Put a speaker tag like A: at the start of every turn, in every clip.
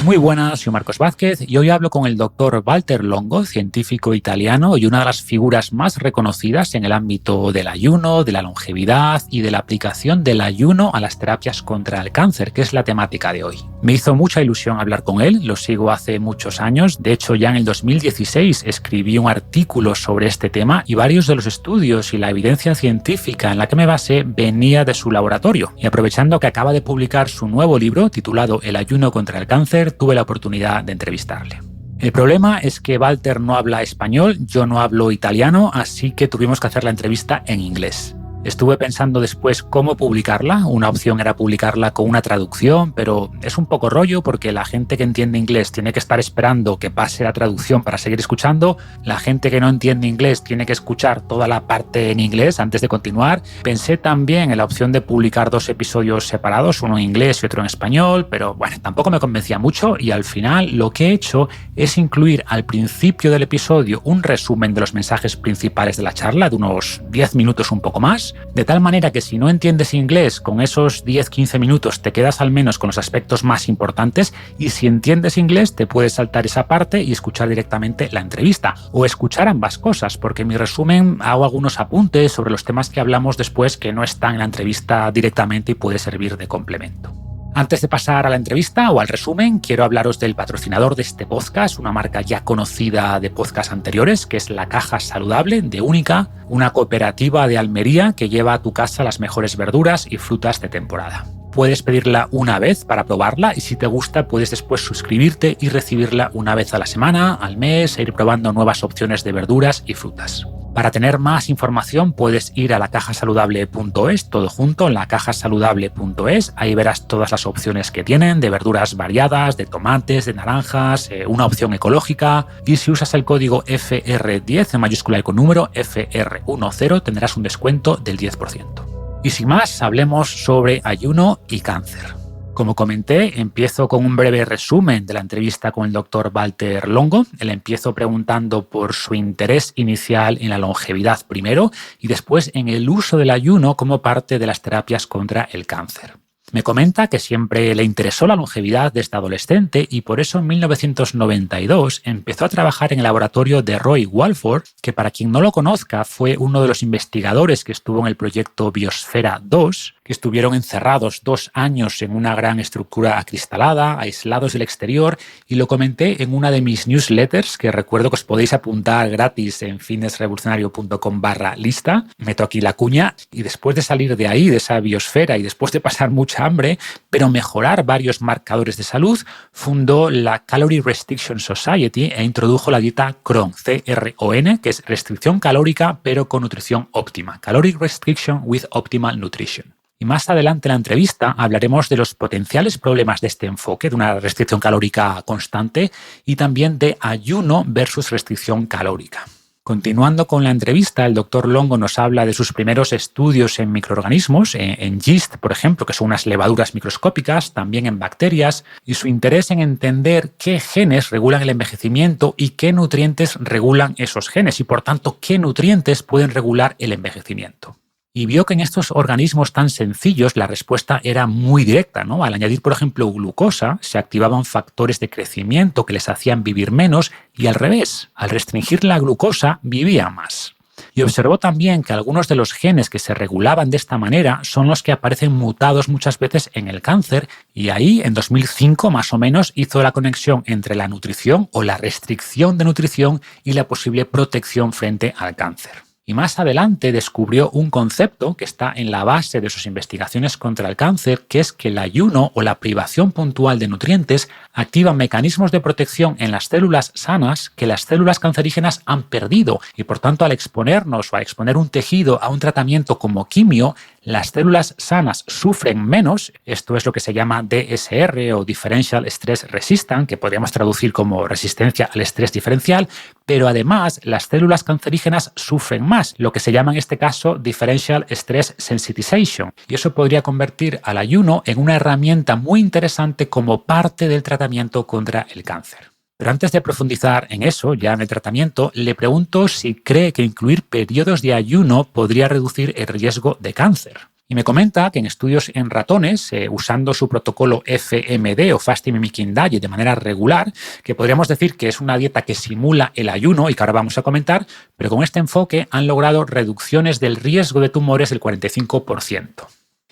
A: Muy buenas, soy Marcos Vázquez y hoy hablo con el doctor Valter Longo, científico italiano y una de las figuras más reconocidas en el ámbito del ayuno, de la longevidad y de la aplicación del ayuno a las terapias contra el cáncer, que es la temática de hoy. Me hizo mucha ilusión hablar con él, lo sigo hace muchos años. De hecho, ya en el 2016 escribí un artículo sobre este tema y varios de los estudios y la evidencia científica en la que me basé venía de su laboratorio. Y aprovechando que acaba de publicar su nuevo libro titulado El ayuno contra el cáncer, tuve la oportunidad de entrevistarle. El problema es que Valter no habla español, yo no hablo italiano, así que tuvimos que hacer la entrevista en inglés. Estuve pensando después cómo publicarla. Una opción era publicarla con una traducción, pero es un poco rollo porque la gente que entiende inglés tiene que estar esperando que pase la traducción para seguir escuchando. La gente que no entiende inglés tiene que escuchar toda la parte en inglés antes de continuar. Pensé también en la opción de publicar 2 episodios separados, uno en inglés y otro en español, pero bueno, tampoco me convencía mucho y al final lo que he hecho es incluir al principio del episodio un resumen de los mensajes principales de la charla, de unos 10 minutos un poco más. De tal manera que si no entiendes inglés, con esos 10-15 minutos te quedas al menos con los aspectos más importantes y si entiendes inglés te puedes saltar esa parte y escuchar directamente la entrevista o escuchar ambas cosas, porque en mi resumen hago algunos apuntes sobre los temas que hablamos después que no están en la entrevista directamente y puede servir de complemento. Antes de pasar a la entrevista o al resumen, quiero hablaros del patrocinador de este podcast, una marca ya conocida de podcasts anteriores, que es La Caja Saludable de Única, una cooperativa de Almería que lleva a tu casa las mejores verduras y frutas de temporada. Puedes pedirla una vez para probarla y si te gusta puedes después suscribirte y recibirla una vez a la semana, al mes e ir probando nuevas opciones de verduras y frutas. Para tener más información puedes ir a lacajasaludable.es, todo junto, lacajasaludable.es. Ahí verás todas las opciones que tienen de verduras variadas, de tomates, de naranjas, una opción ecológica. Y si usas el código FR10 en mayúscula y con número FR10 tendrás un descuento del 10%. Y sin más, hablemos sobre ayuno y cáncer. Como comenté, empiezo con un breve resumen de la entrevista con el doctor Valter Longo. Le empiezo preguntando por su interés inicial en la longevidad primero y después en el uso del ayuno como parte de las terapias contra el cáncer. Me comenta que siempre le interesó la longevidad desde adolescente y por eso en 1992 empezó a trabajar en el laboratorio de Roy Walford, que para quien no lo conozca fue uno de los investigadores que estuvo en el proyecto Biosfera 2, que estuvieron encerrados 2 años en una gran estructura acristalada, aislados del exterior, y lo comenté en una de mis newsletters, que recuerdo que os podéis apuntar gratis en fitnessrevolucionario.com/lista. Meto aquí la cuña, y después de salir de ahí, de esa biosfera, y después de pasar mucha hambre, pero mejorar varios marcadores de salud, fundó la Calorie Restriction Society e introdujo la dieta CRON, C-R-O-N, que es restricción calórica, pero con nutrición óptima. Caloric Restriction with Optimal Nutrition. Y más adelante en la entrevista hablaremos de los potenciales problemas de este enfoque, de una restricción calórica constante y también de ayuno versus restricción calórica. Continuando con la entrevista, el doctor Longo nos habla de sus primeros estudios en microorganismos, en yeast, por ejemplo, que son unas levaduras microscópicas, también en bacterias, y su interés en entender qué genes regulan el envejecimiento y qué nutrientes regulan esos genes, y por tanto, qué nutrientes pueden regular el envejecimiento. Y vio que en estos organismos tan sencillos la respuesta era muy directa, ¿no? Al añadir, por ejemplo, glucosa, se activaban factores de crecimiento que les hacían vivir menos y al revés, al restringir la glucosa, vivían más. Y observó también que algunos de los genes que se regulaban de esta manera son los que aparecen mutados muchas veces en el cáncer y ahí, en 2005 más o menos, hizo la conexión entre la nutrición o la restricción de nutrición y la posible protección frente al cáncer. Y más adelante descubrió un concepto que está en la base de sus investigaciones contra el cáncer, que es que el ayuno o la privación puntual de nutrientes activa mecanismos de protección en las células sanas que las células cancerígenas han perdido y por tanto al exponernos o al exponer un tejido a un tratamiento como quimio, las células sanas sufren menos, esto es lo que se llama DSR o Differential Stress Resistance, que podríamos traducir como resistencia al estrés diferencial, pero además las células cancerígenas sufren más, lo que se llama en este caso Differential Stress Sensitization, y eso podría convertir al ayuno en una herramienta muy interesante como parte del tratamiento contra el cáncer. Pero antes de profundizar en eso, ya en el tratamiento, le pregunto si cree que incluir periodos de ayuno podría reducir el riesgo de cáncer. Y me comenta que en estudios en ratones, usando su protocolo FMD o Fasting Mimicking Diet de manera regular, que podríamos decir que es una dieta que simula el ayuno y que ahora vamos a comentar, pero con este enfoque han logrado reducciones del riesgo de tumores del 45%.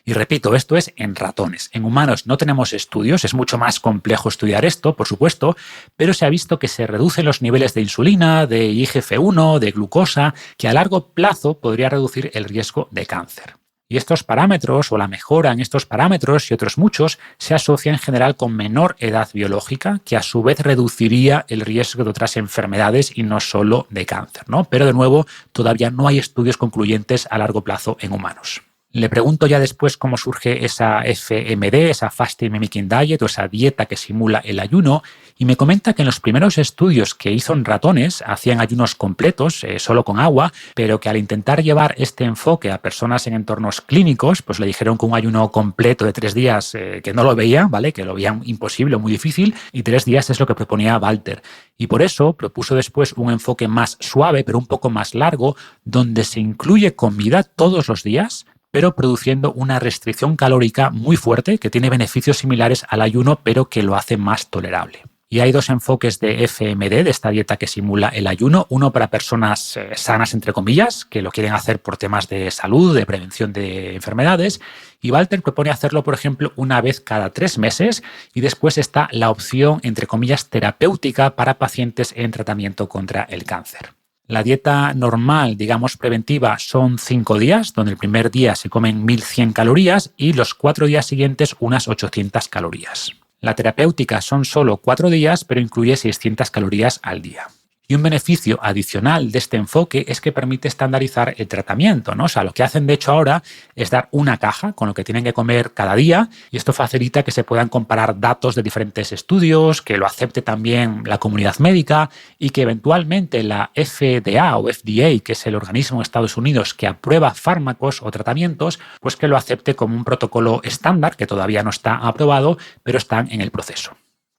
A: Y repito, esto es en ratones. En humanos no tenemos estudios, es mucho más complejo estudiar esto, por supuesto, pero se ha visto que se reducen los niveles de insulina, de IGF-1, de glucosa, que a largo plazo podría reducir el riesgo de cáncer. Y estos parámetros, o la mejora en estos parámetros y otros muchos, se asocia en general con menor edad biológica, que a su vez reduciría el riesgo de otras enfermedades y no solo de cáncer, ¿no? Pero de nuevo, todavía no hay estudios concluyentes a largo plazo en humanos. Le pregunto ya después cómo surge esa FMD, esa Fasting Mimicking Diet o esa dieta que simula el ayuno, y me comenta que en los primeros estudios que hizo en ratones hacían ayunos completos, solo con agua, pero que al intentar llevar este enfoque a personas en entornos clínicos, pues le dijeron que un ayuno completo de 3 días que no lo veían, ¿vale? Que lo veían imposible o muy difícil, y 3 días es lo que proponía Valter. Y por eso propuso después un enfoque más suave, pero un poco más largo, donde se incluye comida todos los días, pero produciendo una restricción calórica muy fuerte que tiene beneficios similares al ayuno, pero que lo hace más tolerable. Y hay 2 enfoques de FMD, de esta dieta que simula el ayuno, uno para personas sanas, entre comillas, que lo quieren hacer por temas de salud, de prevención de enfermedades, y Valter propone hacerlo, por ejemplo, una vez cada 3 meses, y después está la opción, entre comillas, terapéutica para pacientes en tratamiento contra el cáncer. La dieta normal, digamos preventiva, son 5 días, donde el primer día se comen 1.100 calorías y los 4 días siguientes unas 800 calorías. La terapéutica son solo 4 días, pero incluye 600 calorías al día. Y un beneficio adicional de este enfoque es que permite estandarizar el tratamiento, ¿no? O sea, lo que hacen de hecho ahora es dar una caja con lo que tienen que comer cada día, y esto facilita que se puedan comparar datos de diferentes estudios, que lo acepte también la comunidad médica y que eventualmente la FDA o FDA, que es el organismo de Estados Unidos que aprueba fármacos o tratamientos, pues que lo acepte como un protocolo estándar que todavía no está aprobado, pero están en el proceso.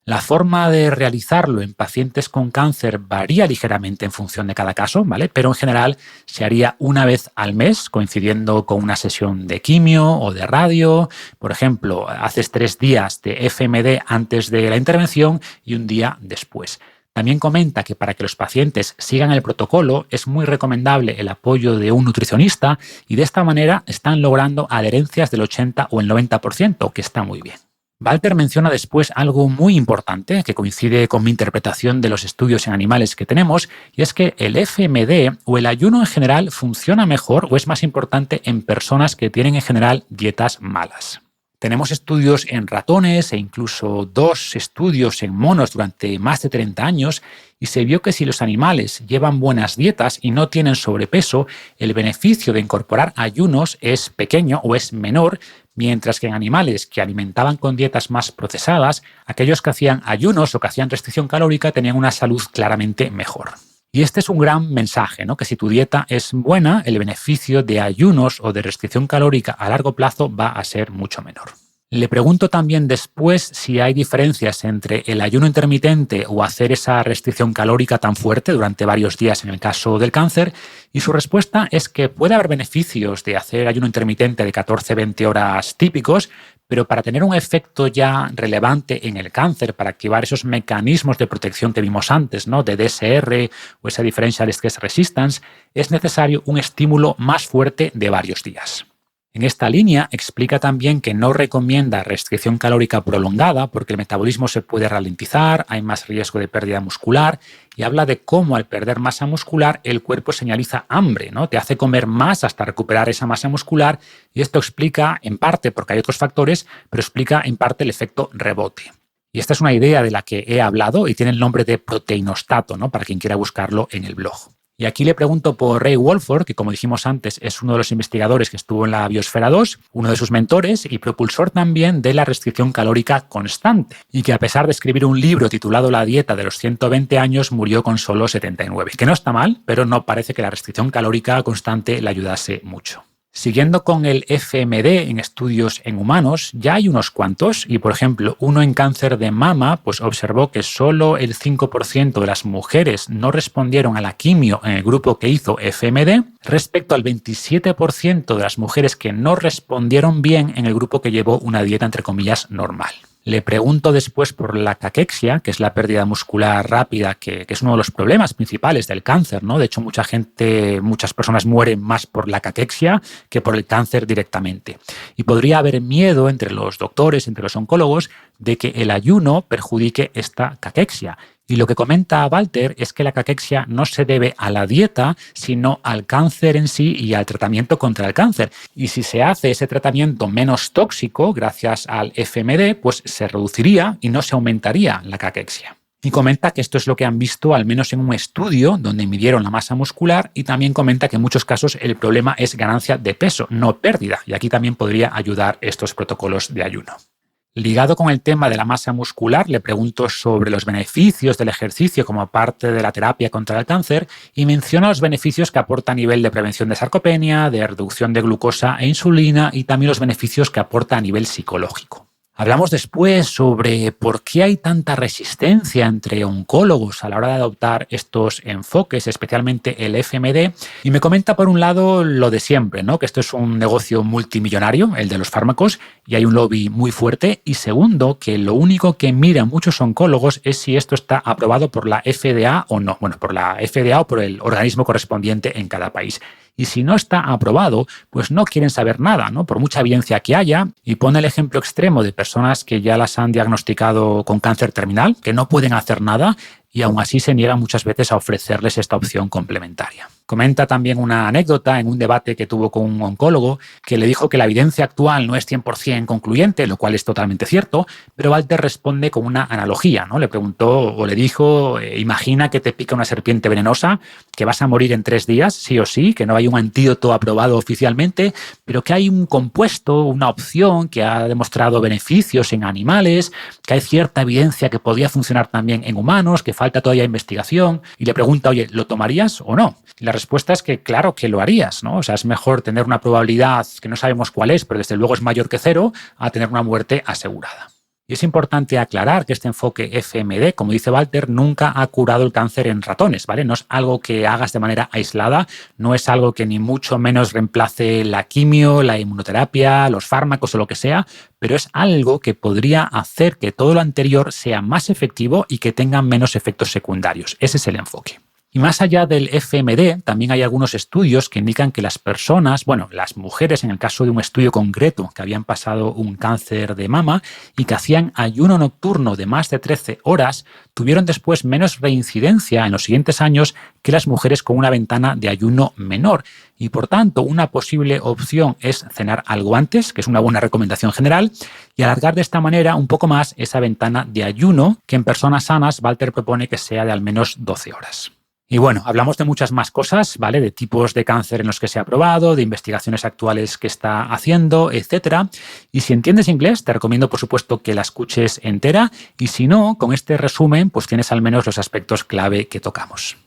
A: La forma de realizarlo en pacientes con cáncer varía ligeramente en función de cada caso, ¿vale? Pero en general se haría una vez al mes, coincidiendo con una sesión de quimio o de radio. Por ejemplo, haces 3 días de FMD antes de la intervención y un día después. También comenta que para que los pacientes sigan el protocolo es muy recomendable el apoyo de un nutricionista y de esta manera están logrando adherencias del 80 o el 90%, que está muy bien. Valter menciona después algo muy importante que coincide con mi interpretación de los estudios en animales que tenemos, y es que el FMD o el ayuno en general funciona mejor o es más importante en personas que tienen en general dietas malas. Tenemos estudios en ratones e incluso 2 estudios en monos durante más de 30 años y se vio que si los animales llevan buenas dietas y no tienen sobrepeso, el beneficio de incorporar ayunos es pequeño o es menor, mientras que en animales que alimentaban con dietas más procesadas, aquellos que hacían ayunos o que hacían restricción calórica tenían una salud claramente mejor. Y este es un gran mensaje, ¿no? Que si tu dieta es buena, el beneficio de ayunos o de restricción calórica a largo plazo va a ser mucho menor. Le pregunto también después si hay diferencias entre el ayuno intermitente o hacer esa restricción calórica tan fuerte durante varios días en el caso del cáncer, y su respuesta es que puede haber beneficios de hacer ayuno intermitente de 14-20 horas típicos, pero para tener un efecto ya relevante en el cáncer, para activar esos mecanismos de protección que vimos antes, ¿no? De DSR o esa differential stress resistance, es necesario un estímulo más fuerte de varios días. En esta línea explica también que no recomienda restricción calórica prolongada porque el metabolismo se puede ralentizar, hay más riesgo de pérdida muscular, y habla de cómo al perder masa muscular el cuerpo señaliza hambre, ¿no? Te hace comer más hasta recuperar esa masa muscular, y esto explica en parte, porque hay otros factores, pero explica en parte el efecto rebote. Y esta es una idea de la que he hablado y tiene el nombre de proteinostato, ¿no? Para quien quiera buscarlo en el blog. Y aquí le pregunto por Ray Wolford, que como dijimos antes es uno de los investigadores que estuvo en la Biosfera 2, uno de sus mentores y propulsor también de la restricción calórica constante, y que a pesar de escribir un libro titulado La dieta de los 120 años, murió con solo 79, que no está mal, pero no parece que la restricción calórica constante le ayudase mucho. Siguiendo con el FMD en estudios en humanos, ya hay unos cuantos y, por ejemplo, uno en cáncer de mama pues observó que solo el 5% de las mujeres no respondieron a la quimio en el grupo que hizo FMD, respecto al 27% de las mujeres que no respondieron bien en el grupo que llevó una dieta, entre comillas, normal. Le pregunto después por la caquexia, que es la pérdida muscular rápida, que es uno de los problemas principales del cáncer, ¿no? De hecho, muchas personas mueren más por la caquexia que por el cáncer directamente. Y podría haber miedo entre los doctores, entre los oncólogos, de que el ayuno perjudique esta caquexia. Y lo que comenta Valter es que la caquexia no se debe a la dieta, sino al cáncer en sí y al tratamiento contra el cáncer. Y si se hace ese tratamiento menos tóxico, gracias al FMD, pues se reduciría y no se aumentaría la caquexia. Y comenta que esto es lo que han visto al menos en un estudio donde midieron la masa muscular, y también comenta que en muchos casos el problema es ganancia de peso, no pérdida. Y aquí también podría ayudar estos protocolos de ayuno. Ligado con el tema de la masa muscular, le pregunto sobre los beneficios del ejercicio como parte de la terapia contra el cáncer y menciona los beneficios que aporta a nivel de prevención de sarcopenia, de reducción de glucosa e insulina, y también los beneficios que aporta a nivel psicológico. Hablamos después sobre por qué hay tanta resistencia entre oncólogos a la hora de adoptar estos enfoques, especialmente el FMD, y me comenta por un lado lo de siempre, ¿no? Que esto es un negocio multimillonario, el de los fármacos, y hay un lobby muy fuerte, y segundo, que lo único que miran muchos oncólogos es si esto está aprobado por la FDA o no, por la FDA o por el organismo correspondiente en cada país. Y si no está aprobado, pues no quieren saber nada, ¿no? Por mucha evidencia que haya. Y pone el ejemplo extremo de personas que ya las han diagnosticado con cáncer terminal, que no pueden hacer nada y aún así se niegan muchas veces a ofrecerles esta opción complementaria. Comenta también una anécdota en un debate que tuvo con un oncólogo que le dijo que la evidencia actual no es 100% concluyente, lo cual es totalmente cierto, pero Valter responde con una analogía, ¿no? Le preguntó o le dijo, imagina que te pica una serpiente venenosa, que vas a morir en 3 días, sí o sí, que no hay un antídoto aprobado oficialmente, pero que hay un compuesto, una opción que ha demostrado beneficios en animales, que hay cierta evidencia que podría funcionar también en humanos, que falta todavía investigación, y le pregunta, oye, ¿lo tomarías o no? Y la respuesta es que claro que lo harías, ¿no? O sea, es mejor tener una probabilidad que no sabemos cuál es, pero desde luego es mayor que 0, a tener una muerte asegurada. Y es importante aclarar que este enfoque FMD, como dice Valter, nunca ha curado el cáncer en ratones, ¿vale? No es algo que hagas de manera aislada, no es algo que ni mucho menos reemplace la quimio, la inmunoterapia, los fármacos o lo que sea, pero es algo que podría hacer que todo lo anterior sea más efectivo y que tenga menos efectos secundarios. Ese es el enfoque. Y más allá del FMD, también hay algunos estudios que indican que las personas, las mujeres en el caso de un estudio concreto que habían pasado un cáncer de mama y que hacían ayuno nocturno de más de 13 horas, tuvieron después menos reincidencia en los siguientes años que las mujeres con una ventana de ayuno menor. Y por tanto, una posible opción es cenar algo antes, que es una buena recomendación general, y alargar de esta manera un poco más esa ventana de ayuno que en personas sanas Valter propone que sea de al menos 12 horas. Y bueno, hablamos de muchas más cosas, ¿vale? De tipos de cáncer en los que se ha probado, de investigaciones actuales que está haciendo, etcétera. Y si entiendes inglés, te recomiendo, por supuesto, que la escuches entera. Y si no, con este resumen, pues tienes al menos los aspectos clave que tocamos.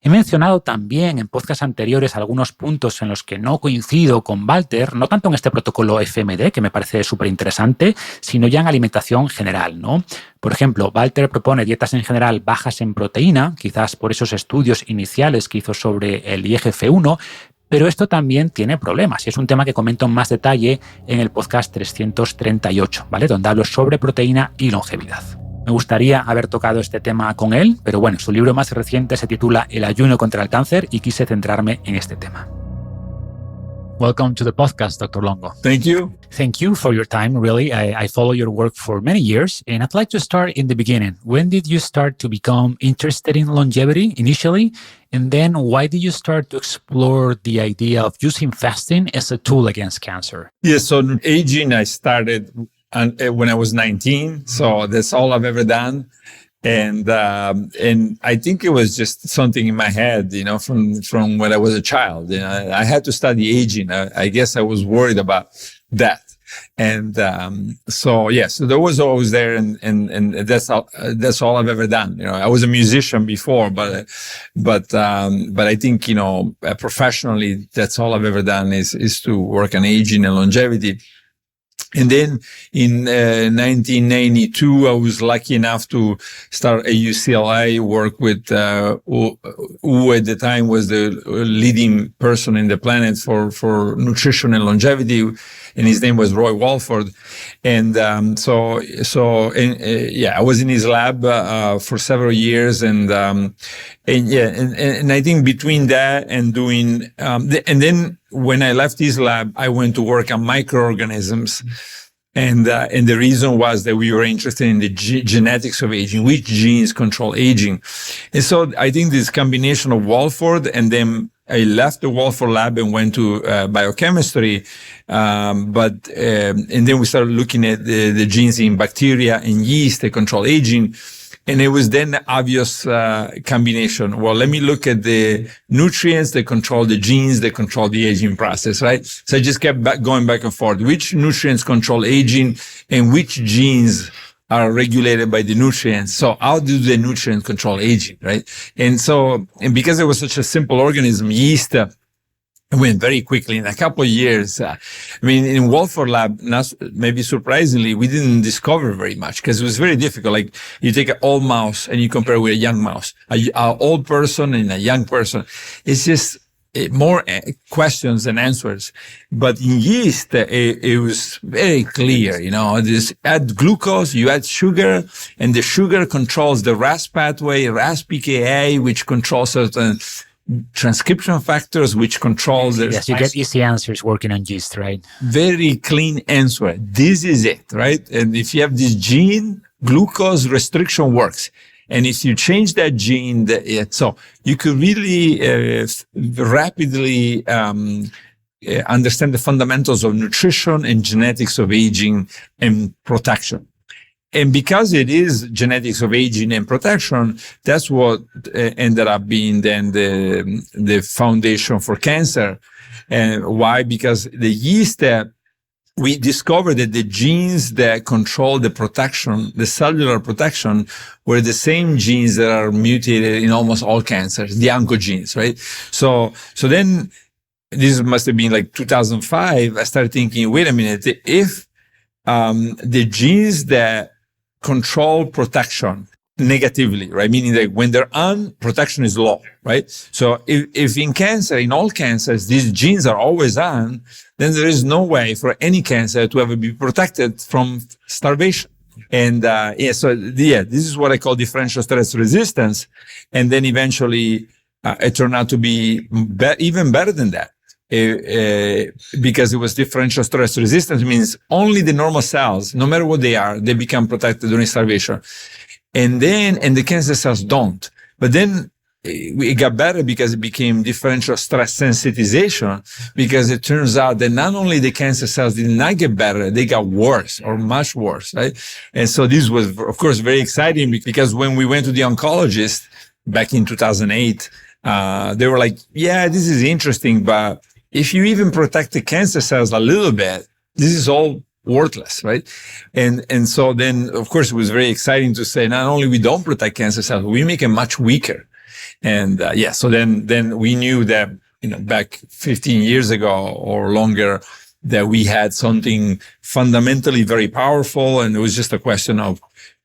A: He mencionado también en podcasts anteriores algunos puntos en los que no coincido con Valter, no tanto en este protocolo FMD, que me parece súper interesante, sino ya en alimentación general, ¿no? Por ejemplo, Valter propone dietas en general bajas en proteína, quizás por esos estudios iniciales que hizo sobre el IGF-1, pero esto también tiene problemas y es un tema que comento en más detalle en el podcast 338, ¿vale? Donde hablo sobre proteína y longevidad. Me gustaría haber tocado este tema con él, pero bueno, su libro más reciente se titula Ayuno contra el Cáncer y quise centrarme en este tema. Welcome to the podcast, Dr. Longo.
B: Thank you.
A: Thank you for your time, really. I follow your work for many years, and I'd like to start in the beginning. When did you start to become interested in longevity initially? And then why did you start to explore the idea of using fasting as a tool against cancer?
B: Yes, so aging, I started when I was 19. So that's all I've ever done. And I think it was just something in my head, from when I was a child. I had to study aging. I guess I was worried about that. And so that was always there, and that's all I've ever done. I was a musician before, but I think professionally, that's all I've ever done is to work on aging and longevity. And then in 1992, I was lucky enough to start at UCLA, work with who at the time was the leading person in the planet for nutrition and longevity, and his name was Roy Walford. And I was in his lab for several years, and I think between that and doing and then when I left his lab, I went to work on microorganisms. And the reason was that we were interested in the genetics of aging, which genes control aging. And so I think this combination of Walford, and then I left the Walford lab and went to biochemistry. And then we started looking at the genes in bacteria and yeast that control aging. And it was then the obvious combination. Well, let me look at the nutrients that control the genes that control the aging process, right? So I just kept going back and forth. Which nutrients control aging and which genes are regulated by the nutrients? So how do the nutrients control aging, right? And because it was such a simple organism, yeast, it went very quickly in a couple of years. In Walford lab, maybe surprisingly, we didn't discover very much because it was very difficult. Like you take an old mouse and you compare it with a young mouse, an old person and a young person. It's just more questions than answers. But in yeast, it was very clear, just add glucose, you add sugar, and the sugar controls the RAS pathway, RAS PKA, which controls certain transcription factors, which control the...
A: Yes, you get easy answers working on yeast, right?
B: Very clean answer. This is it, right? And if you have this gene, glucose restriction works. And if you change that gene, so you could really rapidly understand the fundamentals of nutrition and genetics of aging and protection. And because it is genetics of aging and protection, that's what ended up being then the foundation for cancer. And why? Because the yeast, we discovered that the genes that control the protection, the cellular protection, were the same genes that are mutated in almost all cancers, the oncogenes, right? So then this must have been like 2005. I started thinking, wait a minute, if the genes that control protection negatively, right? Meaning that when they're on, protection is low, right? So if in cancer, in all cancers, these genes are always on, then there is no way for any cancer to ever be protected from starvation. And this is what I call differential stress resistance. And then eventually it turned out to be even better than that. Because it was differential stress resistance, means only the normal cells, no matter what they are, they become protected during starvation. And the cancer cells don't. But then it got better because it became differential stress sensitization, because it turns out that not only the cancer cells did not get better, they got worse or much worse, right? And so this was, of course, very exciting because when we went to the oncologist back in 2008, they were like, yeah, this is interesting, but if you even protect the cancer cells a little bit, this is all worthless, right? And so then, of course, it was very exciting to say, not only we don't protect cancer cells, we make them much weaker. And so then we knew that, back 15 years ago or longer, that we had something fundamentally very powerful. And it was just a question of,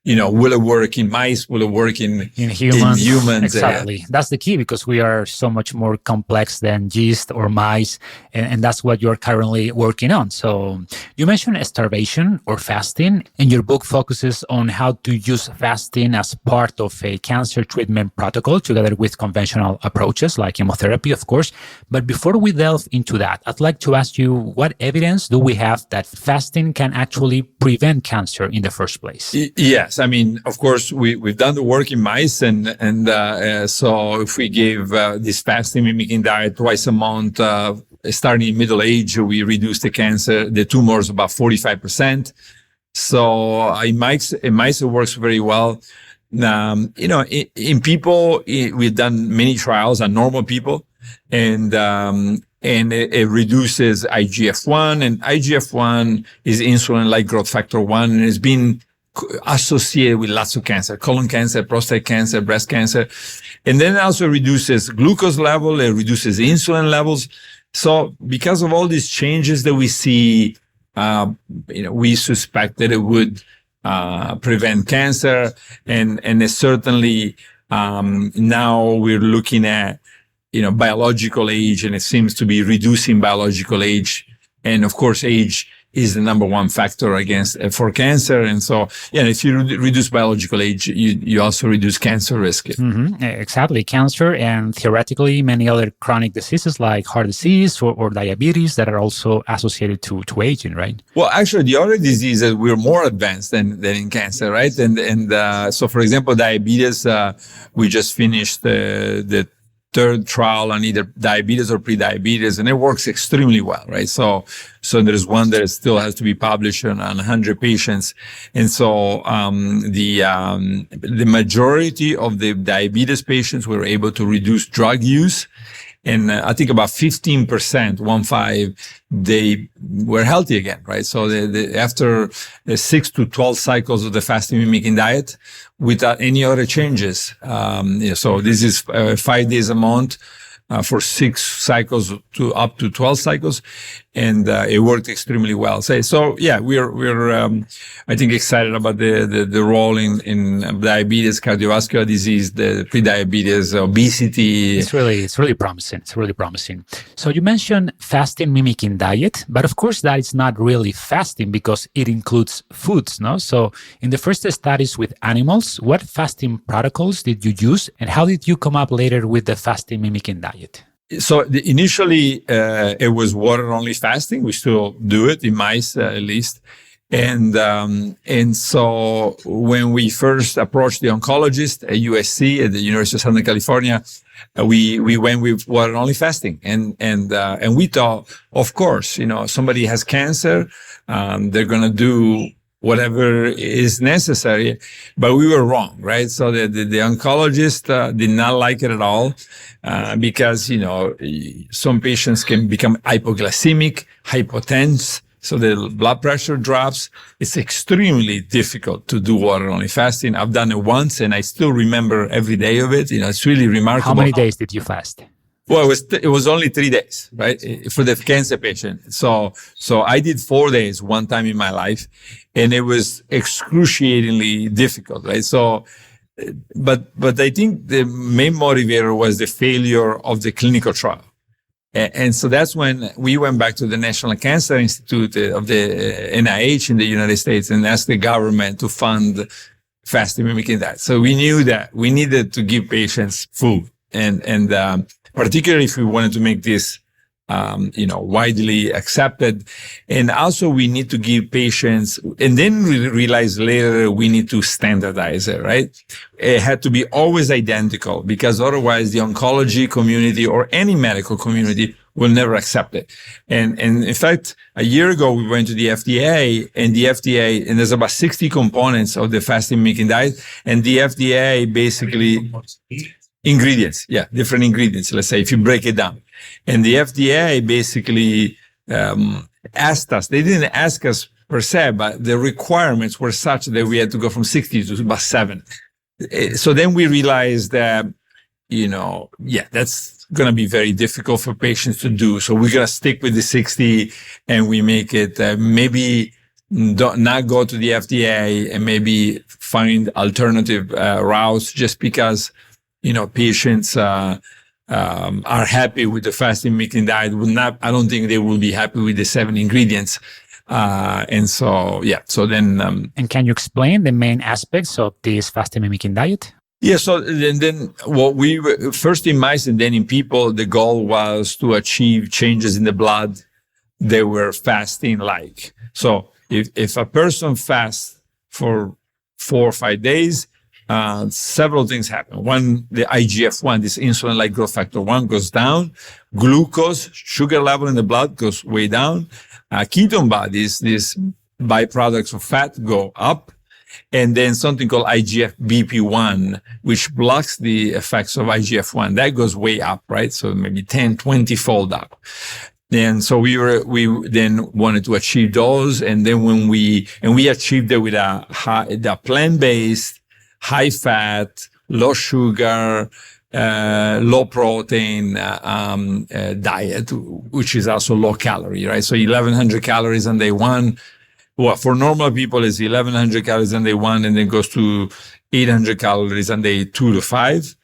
B: will it work in mice? Will it work in humans?
A: Exactly. That's the key, because we are so much more complex than yeast or mice. And that's what you're currently working on. So you mentioned starvation or fasting, and your book focuses on how to use fasting as part of a cancer treatment protocol, together with conventional approaches like chemotherapy, of course. But before we delve into that, I'd like to ask you, what evidence do we have that fasting can actually prevent cancer in the first place?
B: Yes. Of course, we've done the work in mice, and so if we gave this fasting mimicking diet twice a month, starting in middle age, we reduced the tumors about 45%. So in mice, it works very well. In people, we've done many trials on normal people, and and it reduces IGF-1, and IGF-1 is insulin-like growth factor 1, and it's been associated with lots of cancer, colon cancer, prostate cancer, breast cancer. And then it also reduces glucose level, it reduces insulin levels. So because of all these changes that we see, we suspect that it would prevent cancer, and it certainly now we're looking at biological age, and it seems to be reducing biological age. And of course, age is the number one factor for cancer. And so, if you reduce biological age, you also reduce cancer risk.
A: Mm-hmm. Exactly. Cancer and theoretically many other chronic diseases like heart disease or diabetes that are also associated to aging, right?
B: Well, actually, the other diseases, we're more advanced than in cancer, right? And so, for example, diabetes, we just finished the third trial on either diabetes or pre-diabetes, and it works extremely well, right? So there's one that still has to be published on 100 patients. And so, the majority of the diabetes patients were able to reduce drug use. And I think about 15%, they were healthy again, right? So after 6 to 12 cycles of the fasting mimicking diet without any other changes. So this is 5 days a month for 6 cycles to up to 12 cycles. And it worked extremely well. So we're I think excited about the role in diabetes, cardiovascular disease, the prediabetes, obesity.
A: It's really promising. It's really promising. So you mentioned fasting mimicking diet, but of course that is not really fasting because it includes foods, no? So in the first studies with animals, what fasting protocols did you use, and how did you come up later with the fasting mimicking diet?
B: So initially, it was water-only fasting. We still do it in mice, at least. And so when we first approached the oncologist at USC, at the University of Southern California, we went with water-only fasting. And we thought, of course, somebody has cancer, they're going to do whatever is necessary, but we were wrong, right? So the oncologist did not like it at all, because some patients can become hypoglycemic, hypotense, so the blood pressure drops. It's extremely difficult to do water-only fasting. I've done it once, and I still remember every day of it. It's really remarkable.
A: How many days did you fast?
B: Well, it was only 3 days, right? For the cancer patient. So I did 4 days one time in my life, and it was excruciatingly difficult, right? So, but I think the main motivator was the failure of the clinical trial. And so that's when we went back to the National Cancer Institute of the NIH in the United States and asked the government to fund fasting mimicking diet. So we knew that we needed to give patients food, and particularly if we wanted to make this, widely accepted. And also we need to give patients, and then we realized later we need to standardize it, right? It had to be always identical, because otherwise the oncology community or any medical community will never accept it. And in fact, a year ago, we went to the FDA, and there's about 60 components of the fasting mimicking diet, and the FDA basically ingredients, different ingredients, let's say, if you break it down. And the FDA basically asked us, they didn't ask us per se, but the requirements were such that we had to go from 60 to about 7. So then we realized that, that's going to be very difficult for patients to do. So we're going to stick with the 60, and we make it maybe not go to the FDA, and maybe find alternative routes, just because patients are happy with the fasting mimicking diet. I don't think they will be happy with the 7 ingredients. And so then.
A: And can you explain the main aspects of this fasting mimicking diet?
B: Yeah. So then what we first in mice and then in people, the goal was to achieve changes in the blood that were fasting like. So if a person fasts for 4 or 5 days, several things happen. One, the IGF-1, this insulin-like growth factor 1, goes down. Glucose, sugar level in the blood, goes way down. Ketone bodies, these byproducts of fat, go up. and then something called IGF-BP1, which blocks the effects of IGF-1. That goes way up, right? So maybe 10, 20 fold up. And so we then wanted to achieve those. And then we achieved it with a plant-based, high fat, low sugar, low protein, diet, which is also low calorie, right? So 1100 calories on day one. Well, for normal people is 1100 calories on day one, and then goes to 800 calories on day 2 to 5.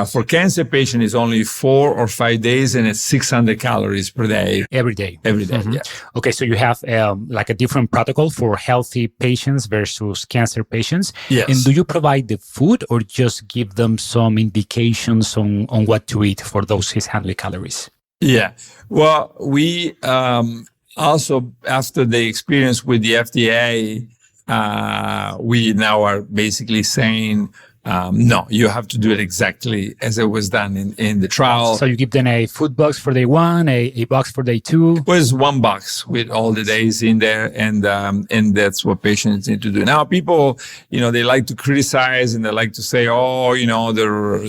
B: For cancer patient, it's only 4 or 5 days, and it's 600 calories per day.
A: Every day.
B: Every day,
A: Mm-hmm.
B: yeah.
A: Okay, so you have like a different protocol for healthy patients versus cancer patients.
B: Yes.
A: And do you provide the food or just give them some indications on what to eat for those 600 calories?
B: Yeah. Well, we also, after the experience with the FDA, we now are basically saying, no, you have to do it exactly as it was done in the trial.
A: So you give them a food box for day one, a box for day two.
B: It was one box with all the days in there, and that's what patients need to do. Now, people, they like to criticize and they like to say, oh,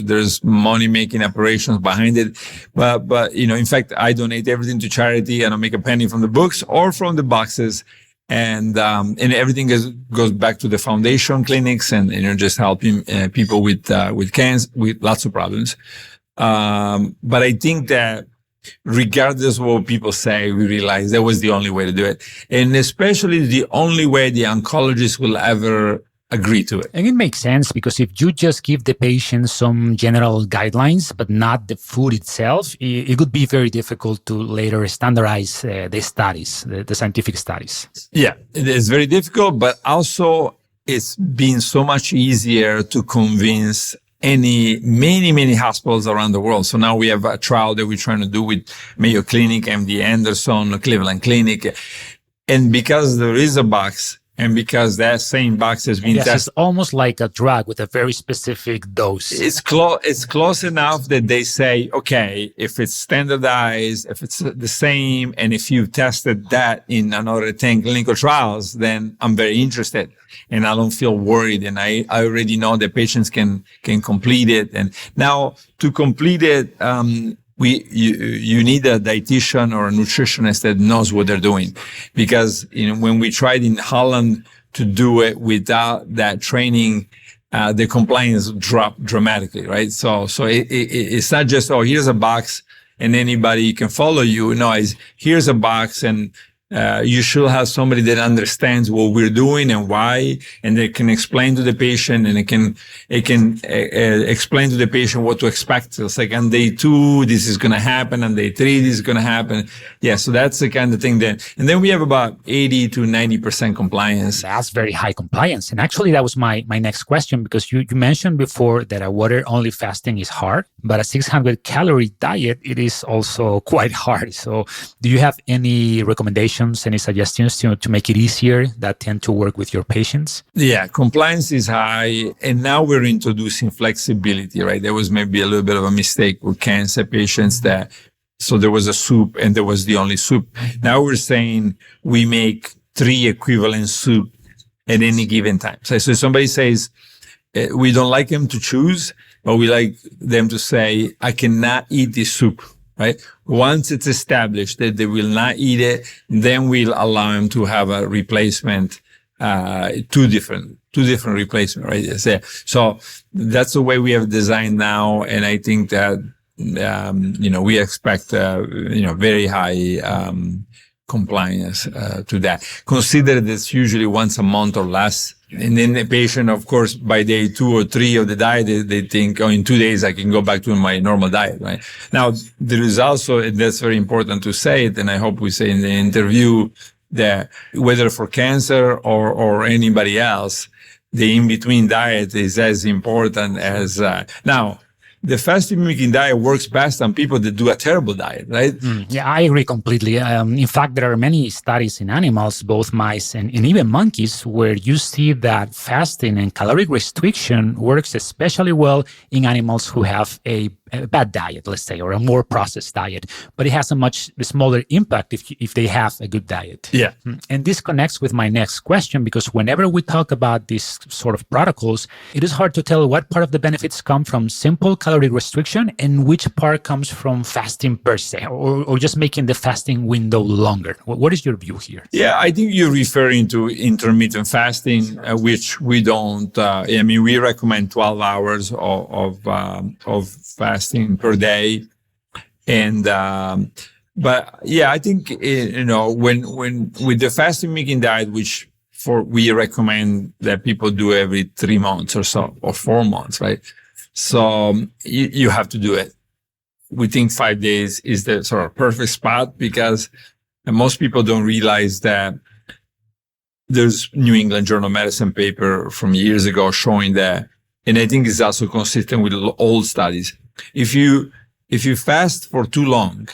B: there's money-making operations behind it. But in fact, I donate everything to charity. I don't make a penny from the books or from the boxes. And everything goes back to the foundation clinics and just helping people with cancer, with lots of problems. But I think that regardless of what people say, we realize that was the only way to do it. And especially the only way the oncologist will ever agree to it.
A: And it makes sense because if you just give the patient some general guidelines, but not the food itself, it would be very difficult to later standardize the studies, the scientific studies.
B: Yeah, it is very difficult, but also it's been so much easier to convince many hospitals around the world. So now we have a trial that we're trying to do with Mayo Clinic, MD Anderson, Cleveland Clinic. And because there is a box, and because that same box has been tested,
A: it's almost like a drug with a very specific dose.
B: It's close enough that they say, okay, if it's standardized, if it's the same, and if you've tested that in another 10 clinical trials, then I'm very interested, and I don't feel worried, and I already know that patients can complete it. And now to complete it, you need a dietitian or a nutritionist that knows what they're doing, because when we tried in Holland to do it without that training, the compliance dropped dramatically, right? So it's not just, oh, here's a box and anybody can follow you. No, it's here's a box, and you should have somebody that understands what we're doing and why, and they can explain to the patient, and it can explain to the patient what to expect. So it's like on day 2, this is going to happen. On day 3, this is going to happen. Yeah. So that's the kind of thing and then we have about 80 to 90% compliance.
A: That's very high compliance. And actually that was my next question, because you mentioned before that a water only fasting is hard, but a 600 calorie diet, it is also quite hard. So do you have any recommendations, any suggestions to make it easier that tend to work with your patients?
B: Yeah, compliance is high, and now we're introducing flexibility, right? There was maybe a little bit of a mistake with cancer patients so there was a soup and there was the only soup. Now we're saying we make 3 equivalent soup at any given time. So somebody says, we don't like them to choose, but we like them to say, I cannot eat this soup. Right? Once it's established that they will not eat it, then we'll allow them to have a replacement, two different replacement, right? So that's the way we have designed now. And I think that, we expect, very high, compliance, to that. Consider this usually once a month or less. And then the patient, of course, by day 2 or 3 of the diet, they think, oh, in 2 days, I can go back to my normal diet, right? Now, there is also, and that's very important to say it, and I hope we say in the interview that whether for cancer or anybody else, the in-between diet is as important as, now, the fasting mimicking diet works best on people that do a terrible diet, right?
A: Yeah, I agree completely. In fact, there are many studies in animals, both mice and even monkeys, where you see that fasting and caloric restriction works especially well in animals who have a a bad diet, let's say, or a more processed diet, but it has a much smaller impact if they have a good diet.
B: Yeah.
A: And this connects with my next question, because whenever we talk about these sort of protocols, it is hard to tell what part of the benefits come from simple calorie restriction and which part comes from fasting per se, or just making the fasting window longer. What is your view here?
B: Yeah, I think you're referring to intermittent fasting, which we don't. We recommend 12 hours of fasting per day, and but yeah, I think when with the fasting making diet, which we recommend that people do every 3 months or so, or 4 months, right? So you have to do it. We think 5 days is the sort of perfect spot, because most people don't realize that there's New England Journal of Medicine paper from years ago showing that, and I think it's also consistent with old studies. If you fast for too long,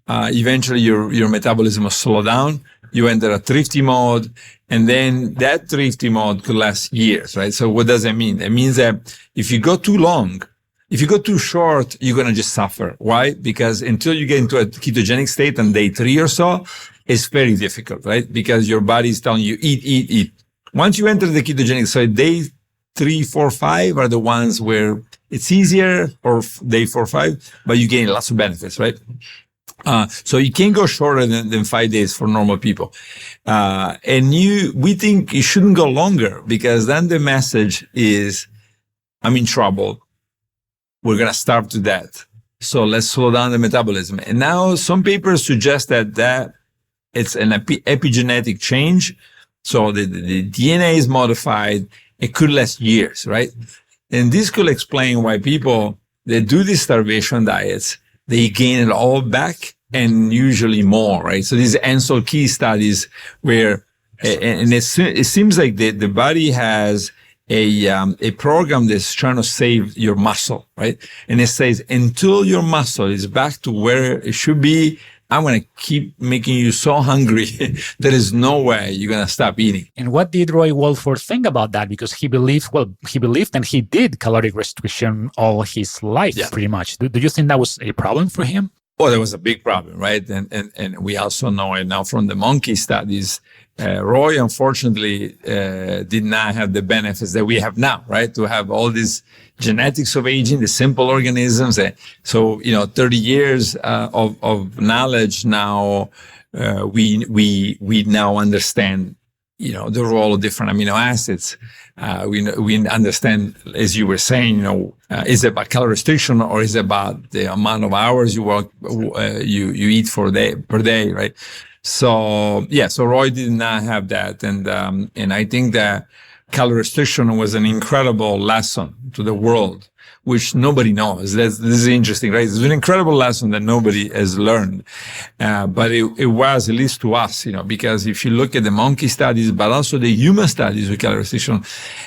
B: eventually your metabolism will slow down. You enter a thrifty mode, and then that thrifty mode could last years, right? So what does that mean? It means that if you go too long, if you go too short, you're going to just suffer. Why? Because until you get into a ketogenic state on day 3 or so, it's very difficult, right? Because your body is telling you, eat. Once you enter the ketogenic, so day 3, 4, 5 are the ones where it's easier, or day 4, 5, but you gain lots of benefits, right? So you can't go shorter than 5 days for normal people. We think you shouldn't go longer, because then the message is, I'm in trouble. We're going to starve to death. So let's slow down the metabolism. And now some papers suggest that it's an epigenetic change. So the DNA is modified. It could last years, right? And this could explain why people that do these starvation diets, they gain it all back, and usually more, right? So these Ansel Keys studies where, and it seems like the body has a program that's trying to save your muscle, right? And it says, until your muscle is back to where it should be, I'm going to keep making you so hungry. There is no way you're going to stop eating.
A: And what did Roy Walford think about that? Because he believed and he did caloric restriction all his life, pretty much. Do you think that was a problem for him?
B: Well, that was a big problem, right? And we also know it now from the monkey studies. Roy, unfortunately, did not have the benefits that we have now, right? To have all these genetics of aging, the simple organisms. So, 30 years of knowledge now, we now understand, the role of different amino acids. We understand, as you were saying, is it about calorie restriction, or is it about the amount of hours you work, you eat per day, right? So Roy did not have that. And I think that calorie restriction was an incredible lesson to the world, which nobody knows. This is interesting, right? It's an incredible lesson that nobody has learned. But it was, at least to us, because if you look at the monkey studies, but also the human studies with calorie restriction,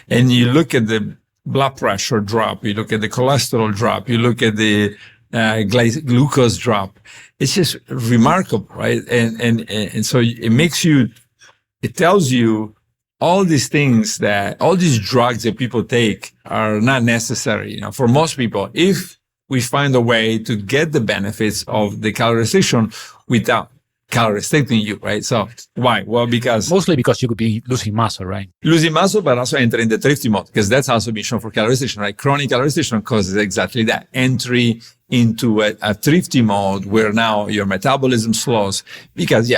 B: and you look at the blood pressure drop, you look at the cholesterol drop, you look at the glucose drop, it's just remarkable, right? And so it tells you all these things, that all these drugs that people take are not necessary, for most people, if we find a way to get the benefits of the calorie restriction without calorie restricting you, right? So why? Well,
A: mostly because you could be losing muscle, right?
B: Losing muscle, but also entering the thrifty mode, because that's also been shown for calorie restriction, right? Chronic calorie restriction causes exactly that. Entry into a thrifty mode where now your metabolism slows, because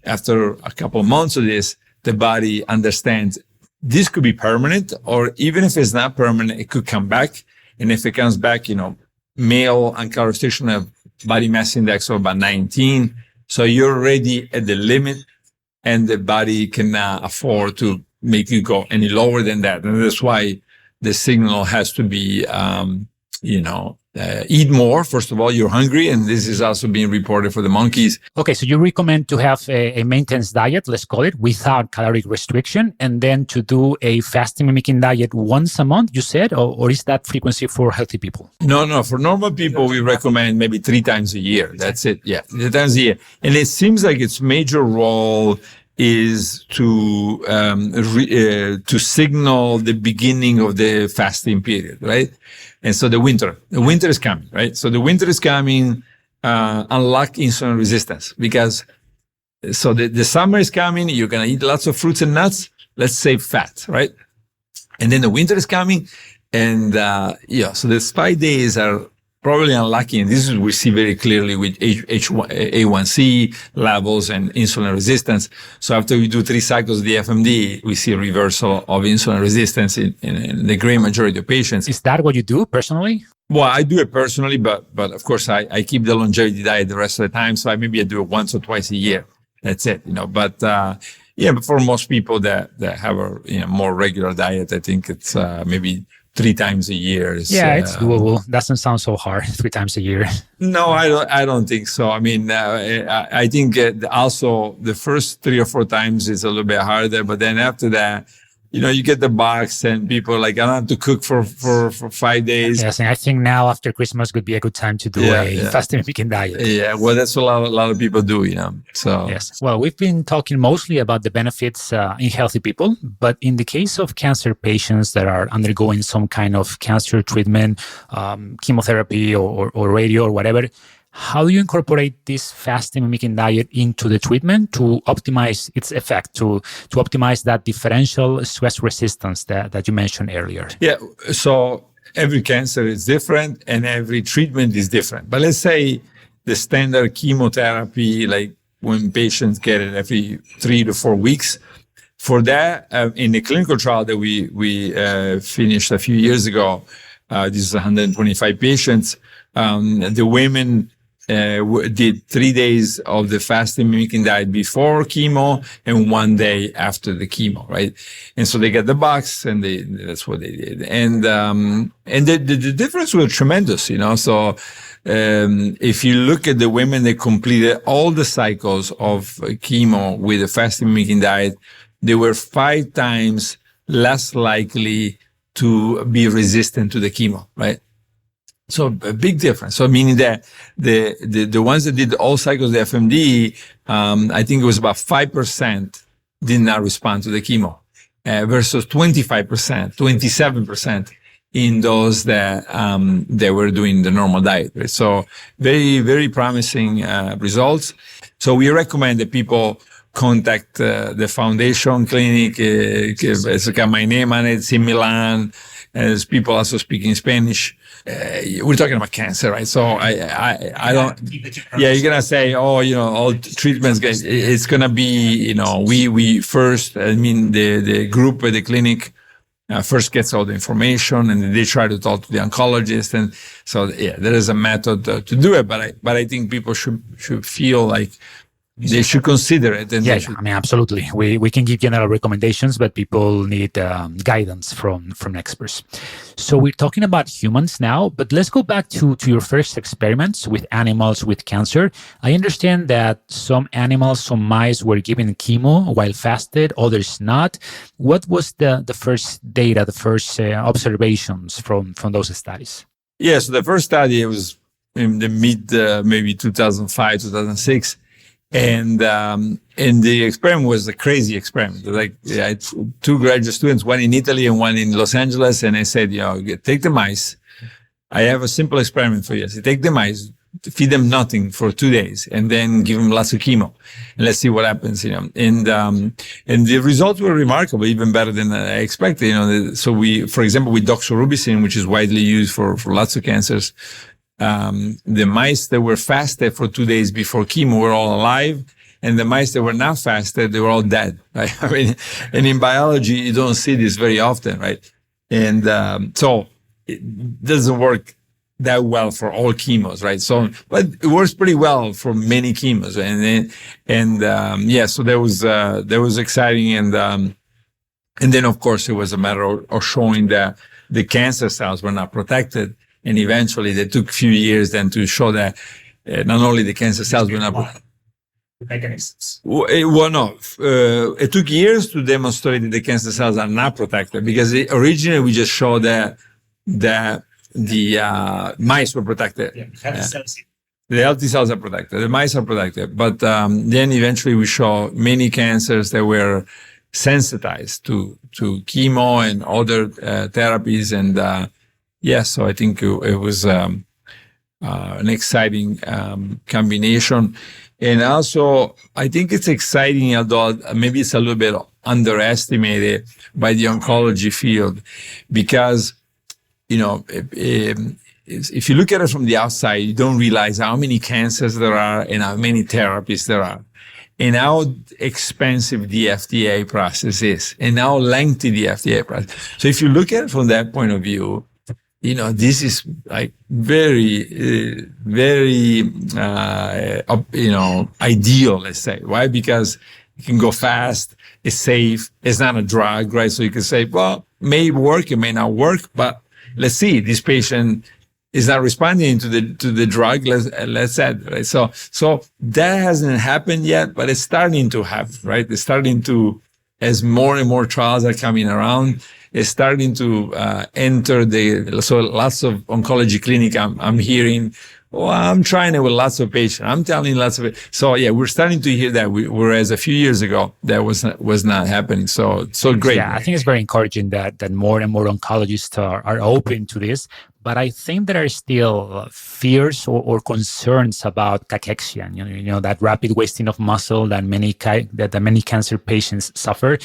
B: after a couple of months of this, the body understands this could be permanent, or even if it's not permanent, it could come back. And if it comes back, male on calorie restriction have body mass index of about 19. So you're already at the limit, and the body cannot afford to make you go any lower than that. And that's why the signal has to be, eat more. First of all, you're hungry. And this is also being reported for the monkeys.
A: Okay, so you recommend to have a maintenance diet, let's call it, without caloric restriction, and then to do a fasting mimicking diet once a month, you said, or is that frequency for healthy people?
B: No. For normal people, we recommend maybe 3 times a year. That's it. Yeah, 3 times a year. And it seems like its major role is to signal the beginning of the fasting period, right? And so the winter is coming, right? So the winter is coming, unlock insulin resistance, because so the summer is coming, you're going to eat lots of fruits and nuts, let's save fat, right? And then the winter is coming, and so the spike days are probably unlucky, and this is we see very clearly with A1C levels and insulin resistance. So after we do 3 cycles of the FMD, we see a reversal of insulin resistance in the great majority of patients.
A: Is that what you do personally?
B: Well, I do it personally, but of course I keep the longevity diet the rest of the time. So maybe I do it once or twice a year. That's it, But but for most people that have a more regular diet, I think it's maybe 3 times a year.
A: It's doable. Doesn't sound so hard. 3 times a year.
B: No, I don't think so. I mean, I think also the first 3 or 4 times is a little bit harder, but then after that, you get the box and people are like, I don't have to cook for 5 days.
A: Yes, and I think now after Christmas could be a good time to do a fasting weekend diet.
B: Yeah, well, that's what a lot of people do, So
A: yes, well, we've been talking mostly about the benefits in healthy people, but in the case of cancer patients that are undergoing some kind of cancer treatment, chemotherapy or radio or whatever, how do you incorporate this fasting mimicking diet into the treatment to optimize its effect, to optimize that differential stress resistance that you mentioned earlier?
B: Yeah, so every cancer is different and every treatment is different. But let's say the standard chemotherapy, like when patients get it every 3 to 4 weeks, for that, in the clinical trial that we finished a few years ago, this is 125 patients, the women did 3 days of the fasting mimicking diet before chemo and 1 day after the chemo, right? And so they get the box, and that's what they did. And the difference was tremendous, So if you look at the women that completed all the cycles of chemo with the fasting mimicking diet, they were 5 times less likely to be resistant to the chemo, right? So a big difference. So meaning that the ones that did all cycles of the FMD, I think it was about 5% did not respond to the chemo, versus 25%, 27% in those that they were doing the normal diet. Right? So very, very promising results. So we recommend that people contact the foundation clinic. It's got my name on it, in Milan. There's people also speaking Spanish. We're talking about cancer, right? So I don't. Yeah, you're gonna say, all treatments. It's gonna be, we first. I mean, the group at the clinic first gets all the information, and they try to talk to the oncologist, and so there is a method to do it. But I think people should feel like they should consider it. And
A: I mean, absolutely. We can give general recommendations, but people need guidance from experts. So we're talking about humans now, but let's go back to your first experiments with animals with cancer. I understand that some animals, some mice were given chemo while fasted, others not. What was the first data, the first observations from those studies?
B: Yeah, so the first study was in the mid, maybe 2005, 2006. And the experiment was a crazy experiment. Like, I had 2 graduate students, one in Italy and one in Los Angeles. And I said, take the mice. I have a simple experiment for you. I said, take the mice, feed them nothing for 2 days, and then give them lots of chemo. And let's see what happens, And the results were remarkable, even better than I expected, So for example, with doxorubicin, which is widely used for lots of cancers, the mice that were fasted for 2 days before chemo were all alive, and the mice that were not fasted, they were all dead, right? I mean, and in biology, you don't see this very often, right? And so it doesn't work that well for all chemos, right? So, but it works pretty well for many chemos, so that was exciting, and then of course it was a matter of showing that the cancer cells were not protected. And eventually, they took a few years then to show that not only the cancer cells were not protected.
A: Mechanisms.
B: It took years to demonstrate that the cancer cells are not protected, because originally we just showed that the mice were protected.
A: Yeah,
B: The healthy cells are protected. The mice are protected. But then eventually we saw many cancers that were sensitized to chemo and other therapies. And so I think it was an exciting combination. And also, I think it's exciting, although maybe it's a little bit underestimated by the oncology field, because, if you look at it from the outside, you don't realize how many cancers there are and how many therapies there are, and how expensive the FDA process is, and how lengthy the FDA process. So if you look at it from that point of view, this is like very, very, ideal, let's say. Why? Because it can go fast, it's safe, it's not a drug, right? So you can say, well, may work, it may not work, but let's see, this patient is not responding to the drug. Let's add, right? So that hasn't happened yet, but it's starting to happen, right? It's starting to, as more and more trials are coming around, it's starting to enter so lots of oncology clinic I'm hearing, I'm trying it with lots of patients. I'm telling lots of it. So yeah, we're starting to hear that. Whereas a few years ago, that was not happening. So great.
A: Yeah, I think it's very encouraging that more and more oncologists are open to this. But I think there are still fears or concerns about cachexia, that rapid wasting of muscle that many cancer patients suffer.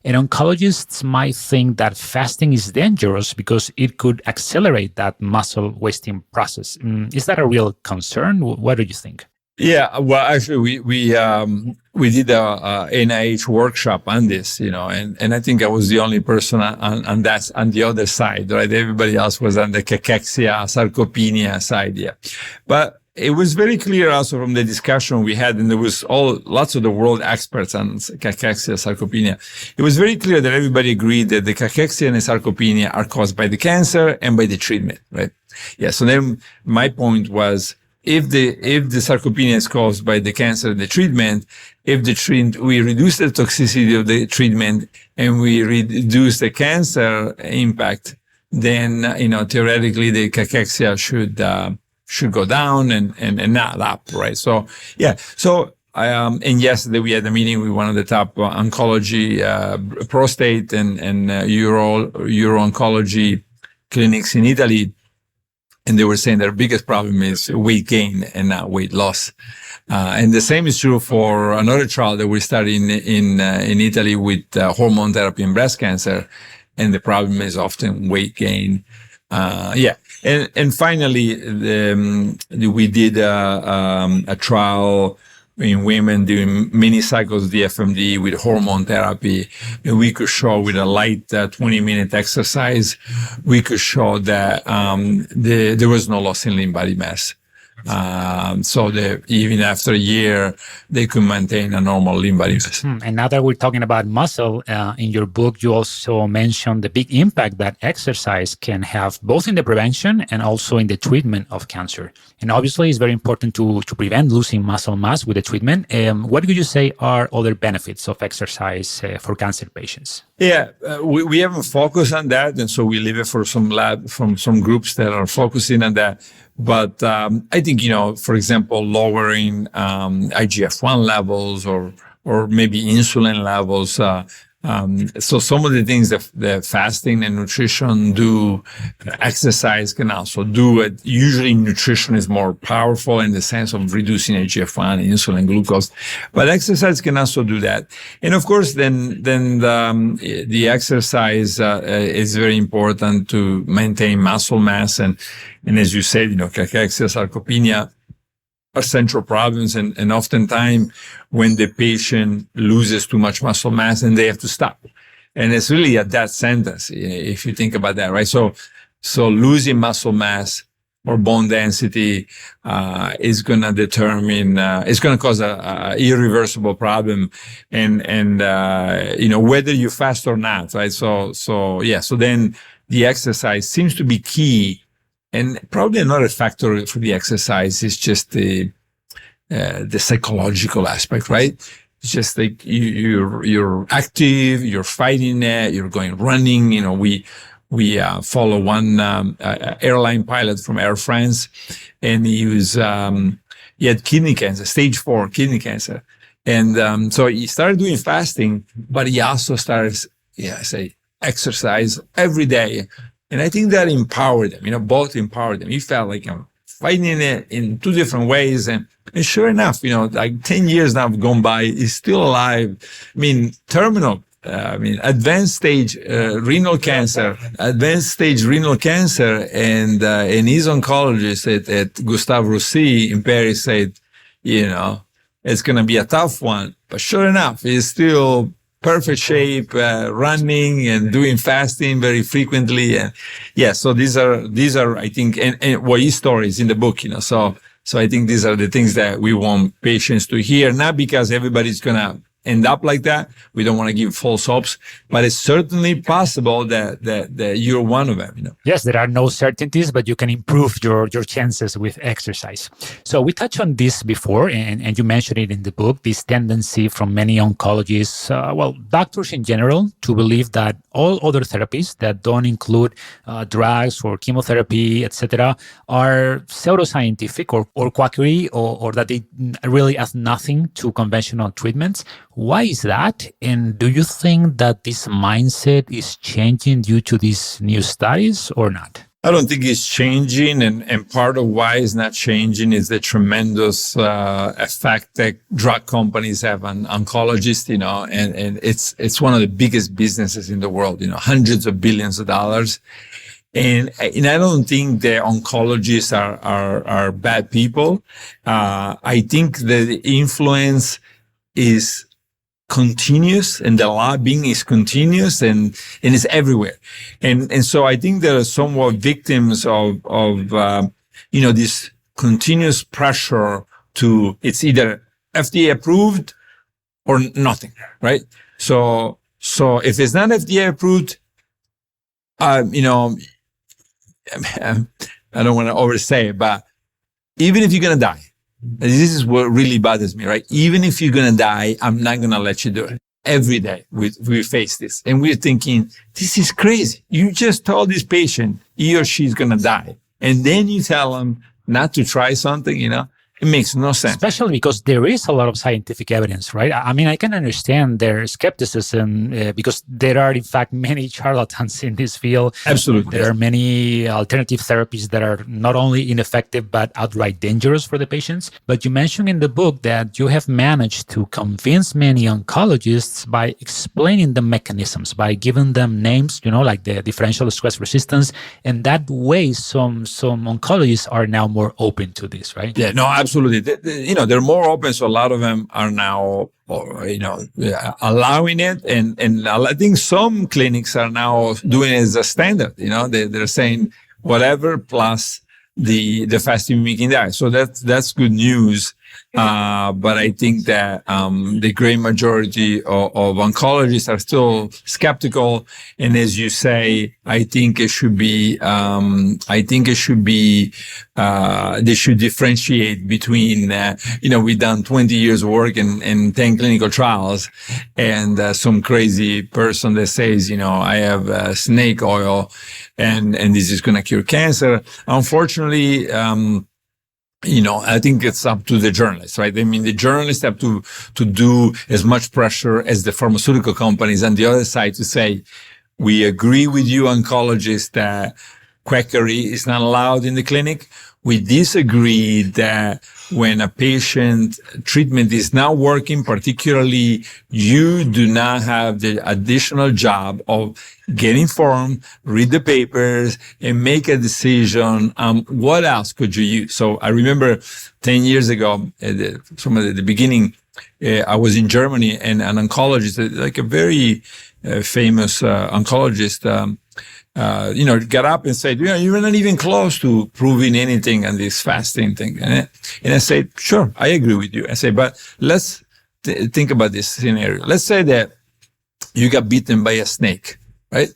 A: And oncologists might think that fasting is dangerous because it could accelerate that muscle wasting process. Is that a real concern? What do you think?
B: Yeah, well, actually, we did a NIH workshop on this, and I think I was the only person on the other side, right? Everybody else was on the cachexia, sarcopenia side, yeah. But it was very clear also from the discussion we had, and there was lots of the world experts on cachexia, sarcopenia. It was very clear that everybody agreed that the cachexia and the sarcopenia are caused by the cancer and by the treatment, right? Yeah. So then my point was, if the sarcopenia is caused by the cancer and the treatment, we reduce the toxicity of the treatment and we reduce the cancer impact, then, theoretically the cachexia should go down and not up, right? So, yeah. So, and yesterday we had a meeting with one of the top oncology, prostate and uro-oncology clinics in Italy. And they were saying their biggest problem is weight gain and not weight loss. And the same is true for another trial that we're studying in Italy with hormone therapy in breast cancer. And the problem is often weight gain. And finally, we did a trial in women doing many cycles of DFMD with hormone therapy. And we could show with a light 20-minute exercise, we could show that there was no loss in lean body mass. So even after a year, they could maintain a normal lean body mass.
A: And now that we're talking about muscle, in your book, you also mentioned the big impact that exercise can have both in the prevention and also in the treatment of cancer. And obviously, it's very important to prevent losing muscle mass with the treatment. What would you say are other benefits of exercise for cancer patients?
B: Yeah, we haven't focused on that, and so we leave it for some groups that are focusing on that. But I think, for example, lowering IGF-1 levels or maybe insulin levels. So some of the things that fasting and nutrition do, exercise can also do it. Usually nutrition is more powerful in the sense of reducing IGF-1, insulin, glucose, but exercise can also do that. And of course, then the exercise is very important to maintain muscle mass. And as you said, cachexia, sarcopenia are central problems, and oftentimes when the patient loses too much muscle mass and they have to stop. And it's really a death sentence if you think about that, right? So losing muscle mass or bone density is going to determine, it's going to cause a irreversible problem, and whether you fast or not, right? So then the exercise seems to be key. And probably another factor for the exercise is just the psychological aspect, right? It's just like you're active, you're fighting it, you're going running. We follow one airline pilot from Air France, and he was he had kidney cancer, stage 4 kidney cancer. And so he started doing fasting, but he also started, exercise every day. And I think that empowered him, both empowered him. He felt like I'm fighting it in two different ways. And sure enough, like 10 years now have gone by, he's still alive. I mean, terminal, advanced stage renal cancer. And his oncologist at Gustave Roussy in Paris said, it's going to be a tough one. But sure enough, he's still perfect shape, running and doing fasting very frequently. And so these are, I think, and what his story is in the book, so I think these are the things that we want patients to hear, not because everybody's going to end up like that. We don't want to give false hopes, but it's certainly possible that you're one of them,
A: Yes, there are no certainties, but you can improve your chances with exercise. So we touched on this before, and you mentioned it in the book, this tendency from many oncologists, doctors in general, to believe that all other therapies that don't include drugs or chemotherapy, etc., are pseudoscientific or quackery, or that they really add nothing to conventional treatments. Why is that? And do you think that this mindset is changing due to these new studies or not?
B: I don't think it's changing. And part of why it's not changing is the tremendous effect that drug companies have on oncologists, and it's one of the biggest businesses in the world, hundreds of billions of dollars. And I don't think the oncologists are bad people. I think the influence is continuous, and the lobbying is continuous, and it's everywhere. And so I think there are somewhat victims of this continuous pressure to, it's either FDA approved or nothing, right? So if it's not FDA approved, I don't want to oversay it, but even if you're going to die, this is what really bothers me, right? Even if you're going to die, I'm not going to let you do it. Every day we face this, and we're thinking, this is crazy. You just told this patient he or she's going to die, and then you tell them not to try something, It makes no sense.
A: Especially because there is a lot of scientific evidence, right? I mean, I can understand their skepticism because there are, in fact, many charlatans in this field.
B: Absolutely.
A: There are many alternative therapies that are not only ineffective, but outright dangerous for the patients. But you mentioned in the book that you have managed to convince many oncologists by explaining the mechanisms, by giving them names, like the differential stress resistance. And that way, some oncologists are now more open to this, right?
B: Yeah, no, absolutely. They're more open, so a lot of them are now, allowing it, and I think some clinics are now doing it as a standard. They're saying whatever plus the fasting mimicking diet. So that's good news. But I think that the great majority of oncologists are still skeptical. And as you say, I think it should be. They should differentiate between. We've done 20 years of work and 10 clinical trials, and some crazy person that says, I have snake oil, and this is going to cure cancer. Unfortunately. I think it's up to the journalists, right? I mean, the journalists have to do as much pressure as the pharmaceutical companies on the other side to say, we agree with you, oncologists, that quackery is not allowed in the clinic. We disagree that when a patient treatment is not working, particularly, you do not have the additional job of get informed, read the papers, and make a decision. What else could you use? So I remember 10 years ago, at the beginning, I was in Germany, and an oncologist, like a very famous oncologist, got up and said, you're not even close to proving anything on this fasting thing. And I said, sure, I agree with you. I said, but let's think about this scenario. Let's say that you got bitten by a snake, right?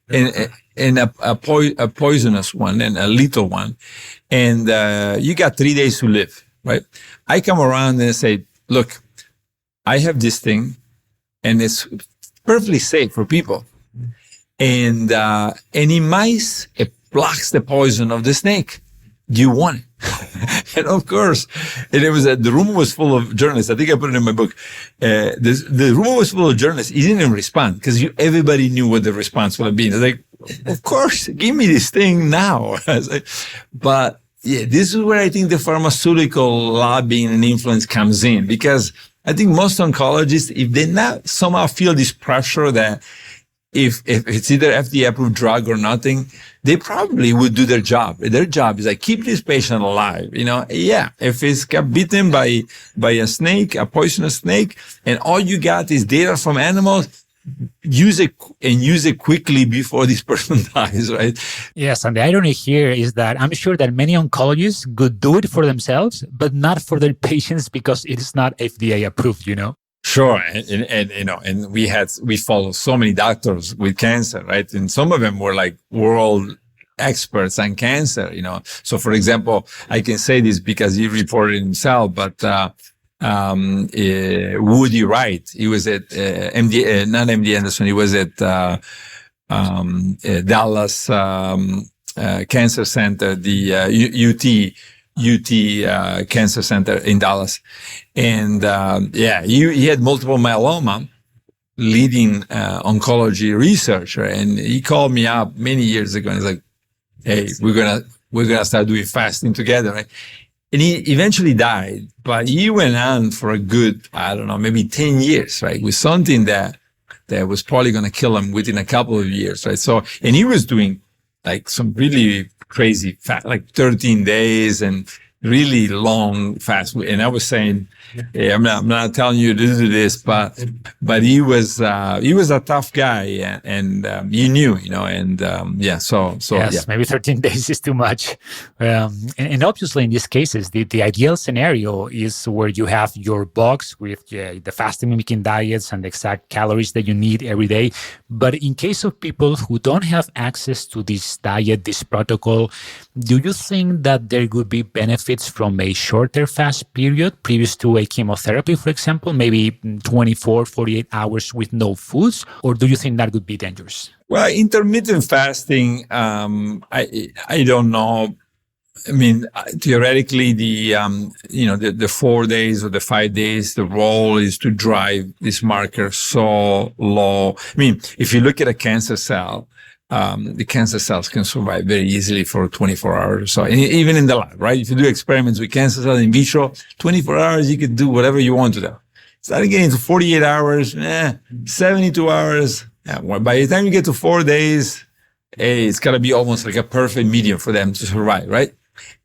B: And a poisonous one and a lethal one. And you got 3 days to live, right? I come around and say, look, I have this thing, and it's perfectly safe for people. And in mice, it blocks the poison of the snake. do you want it? And of course, and it was the room was full of journalists. I think I put it in my book. The room was full of journalists. He didn't even respond because everybody knew what the response would have been. I was like, of course, give me this thing now. I was like, but yeah, this is where I think the pharmaceutical lobbying and influence comes in, because I think most oncologists, if they not somehow feel this pressure that if it's either FDA approved drug or nothing, they probably would do their job. Their job is like, keep this patient alive. Yeah, if it's got bitten by a snake, a poisonous snake, and all you got is data from animals, use it quickly before this person dies, right?
A: Yes, and the irony here is that I'm sure that many oncologists could do it for themselves, but not for their patients because it is not FDA approved,
B: Sure, and we follow so many doctors with cancer, right? And some of them were like world experts on cancer, So, for example, I can say this because he reported himself, but Woody Wright, he was at not MD Anderson, he was at Dallas Cancer Center, the UT Cancer Center in Dallas. And he had multiple myeloma, leading oncology researcher. And he called me up many years ago and he's like, hey, we're gonna start doing fasting together, right? And he eventually died, but he went on for a good, I don't know, maybe 10 years, right? With something that was probably going to kill him within a couple of years, right? So, and he was doing like some really crazy fast, like 13 days and really long fast. And I was saying, hey, I'm not telling you to do this, but he was a tough guy and he knew,
A: Yes, maybe 13 days is too much. And obviously in these cases, the ideal scenario is where you have your box with the fasting mimicking diets and the exact calories that you need every day. But in case of people who don't have access to this diet, this protocol, do you think that there could be benefits from a shorter fast period previous to a chemotherapy, for example, maybe 24, 48 hours with no foods? Or do you think that would be dangerous?
B: Well, intermittent fasting, I don't know. I mean, theoretically, the 4 days or the 5 days, the role is to drive this marker so low. I mean, if you look at a cancer cell, the cancer cells can survive very easily for 24 hours or so. And even in the lab, right? If you do experiments with cancer cells in vitro, 24 hours, you can do whatever you want to do. Starting getting to 48 hours, 72 hours. Yeah, well, by the time you get to 4 days, it's got to be almost like a perfect medium for them to survive, right?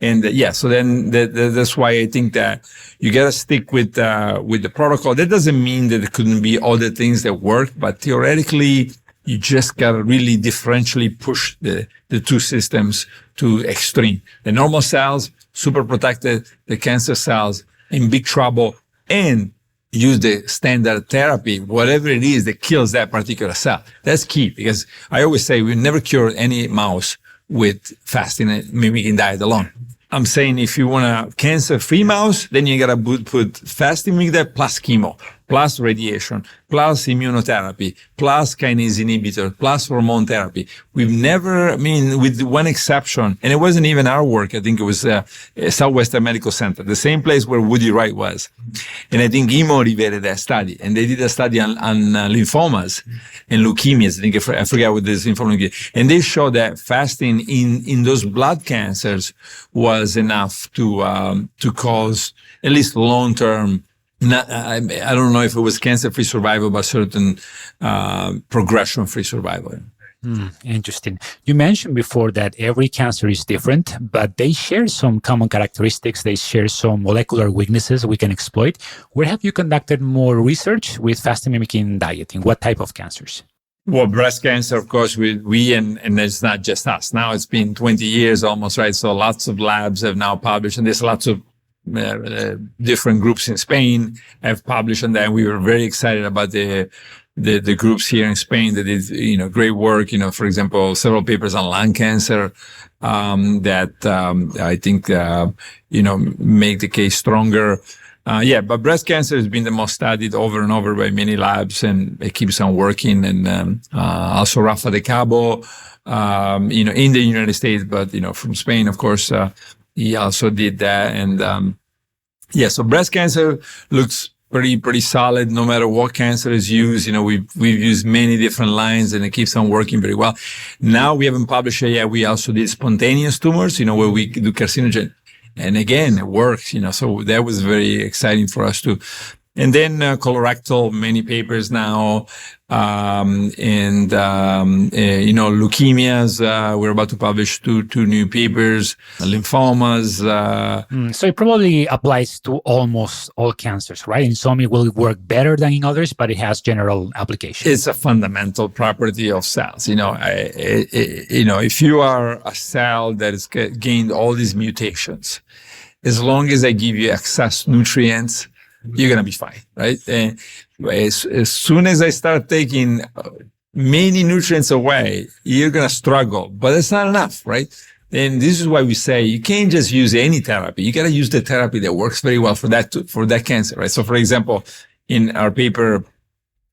B: And so then that's why I think that you got to stick with the protocol. That doesn't mean that there couldn't be other things that work, but theoretically, you just got to really differentially push the two systems to extreme. The normal cells, super protected, the cancer cells in big trouble, and use the standard therapy, whatever it is that kills that particular cell. That's key, because I always say we never cure any mouse with fasting and mimicking diet alone. I'm saying if you want a cancer-free mouse, then you gotta put fasting mimicking diet plus chemo, plus radiation, plus immunotherapy, plus kinase inhibitor, plus hormone therapy. We've never, with one exception, and it wasn't even our work. I think it was Southwestern Medical Center, the same place where Woody Wright was. And I think he motivated that study. And they did a study on lymphomas and leukemias. I forget what this lymphoma. And they showed that fasting in those blood cancers was enough to cause at least long-term, I don't know if it was cancer-free survival, but certain progression-free survival.
A: Interesting. You mentioned before that every cancer is different, but they share some common characteristics. They share some molecular weaknesses we can exploit. Where have you conducted more research with fasting mimicking dieting? What type of cancers?
B: Well, breast cancer, of course, and it's not just us. Now it's been 20 years almost, right? So lots of labs have now published, and there's lots of different groups in Spain have published on that. We were very excited about the groups here in Spain that did, great work. For example, several papers on lung cancer, that, I think, make the case stronger. But breast cancer has been the most studied over and over by many labs, and it keeps on working. And, also Rafa de Cabo, in the United States, but, from Spain, of course, he also did that. And so breast cancer looks pretty solid no matter what cancer is used. We've used many different lines and it keeps on working very well. Now we haven't published it yet. We also did spontaneous tumors, where we do carcinogen. And again, it works, so that was very exciting for us too. And then colorectal, many papers now, leukemias. We're about to publish two new papers, lymphomas.
A: So it probably applies to almost all cancers, right? In some it will work better than in others, but it has general application.
B: It's a fundamental property of cells. If you are a cell that has gained all these mutations, as long as I give you excess nutrients, you're going to be fine, right? And as soon as I start taking many nutrients away, you're going to struggle, but it's not enough, right? And this is why we say you can't just use any therapy. You got to use the therapy that works very well for that cancer, right? So for example, in our paper a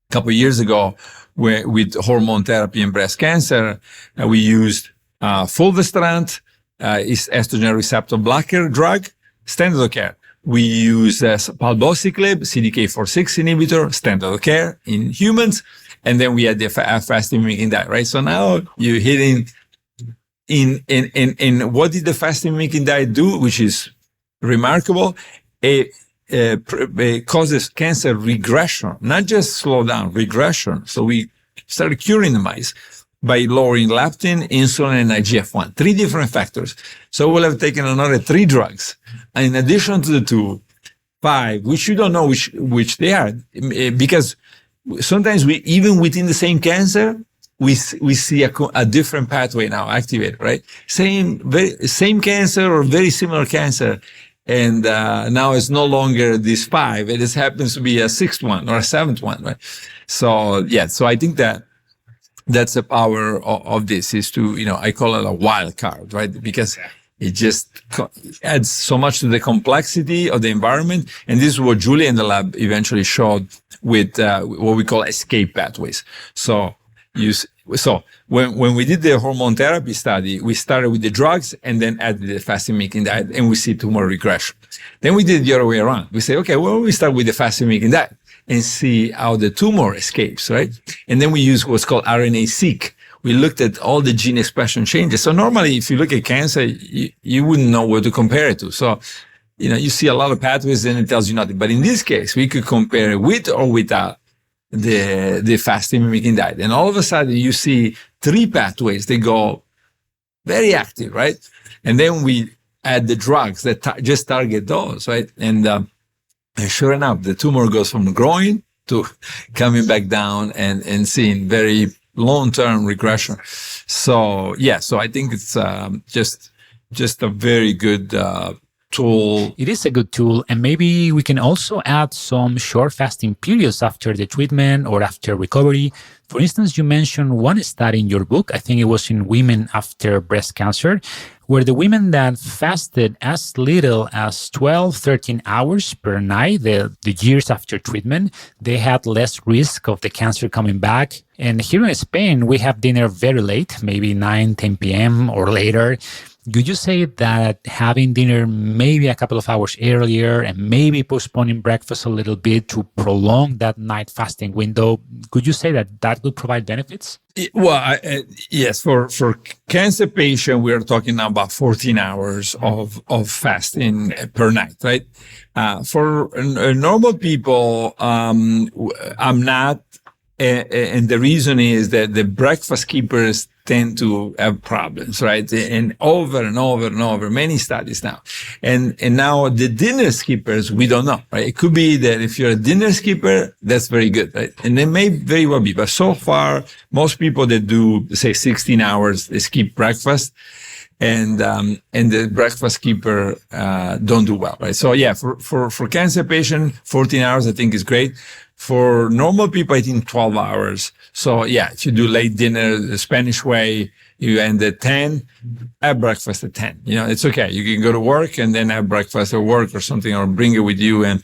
B: couple of years ago, with hormone therapy in breast cancer, we used fulvestrant, estrogen receptor blocker drug, standard of care. We use palbociclib, CDK4/6 inhibitor, standard of care in humans. And then we had the fasting mimicking diet, right? So now you're hitting in what did the fasting mimicking diet do, which is remarkable? It causes cancer regression, not just slow down, regression. So we started curing the mice by lowering leptin, insulin, and IGF-1, 3 different factors. So we'll have taken another 3 drugs. In addition to the 2, 5, which you don't know which they are, because sometimes even within the same cancer, we see a different pathway now activated, right? Same cancer or very similar cancer. And now it's no longer this 5. It just happens to be a 6th one or a 7th one, right? So I think that's the power of this, is to, I call it a wild card, right? Because it just adds so much to the complexity of the environment. And this is what Julia and the lab eventually showed with what we call escape pathways. So when we did the hormone therapy study, we started with the drugs and then added the fasting mimicking diet, and we see tumor regression. Then we did the other way around. We say, okay, well, we start with the fasting mimicking diet and see how the tumor escapes, right? And then we use what's called RNA-seq. We looked at all the gene expression changes. So normally, if you look at cancer, you wouldn't know what to compare it to. So, you see a lot of pathways and it tells you nothing. But in this case, we could compare it with or without the fasting mimicking diet. And all of a sudden, you see 3 pathways that go very active, right? And then we add the drugs that just target those, right? And sure enough, the tumor goes from growing to coming back down and seeing very long-term regression. So I think it's just a very good tool.
A: It is a good tool, and maybe we can also add some short fasting periods after the treatment or after recovery. For instance, you mentioned one study in your book, I think it was in women after breast cancer, where the women that fasted as little as 12, 13 hours per night, the years after treatment, they had less risk of the cancer coming back. And here in Spain, we have dinner very late, maybe 9, 10 p.m. or later. Could you say that having dinner maybe a couple of hours earlier and maybe postponing breakfast a little bit to prolong that night fasting window, could you say that could provide benefits?
B: Well, yes. For cancer patient, we are talking now about 14 hours of fasting per night, right? For normal people, I'm not. And the reason is that the breakfast keepers tend to have problems, right? And over and over and over, many studies now. And now the dinner skippers, we don't know, right? It could be that if you're a dinner skipper, that's very good, right? And it may very well be. But so far, most people that do, say, 16 hours, they skip breakfast. And the breakfast keeper, don't do well, right? So for cancer patient, 14 hours, I think is great. For normal people, I think 12 hours. So if you do late dinner, the Spanish way, you end at 10, have breakfast at 10. It's okay. You can go to work and then have breakfast at work or something, or bring it with you. And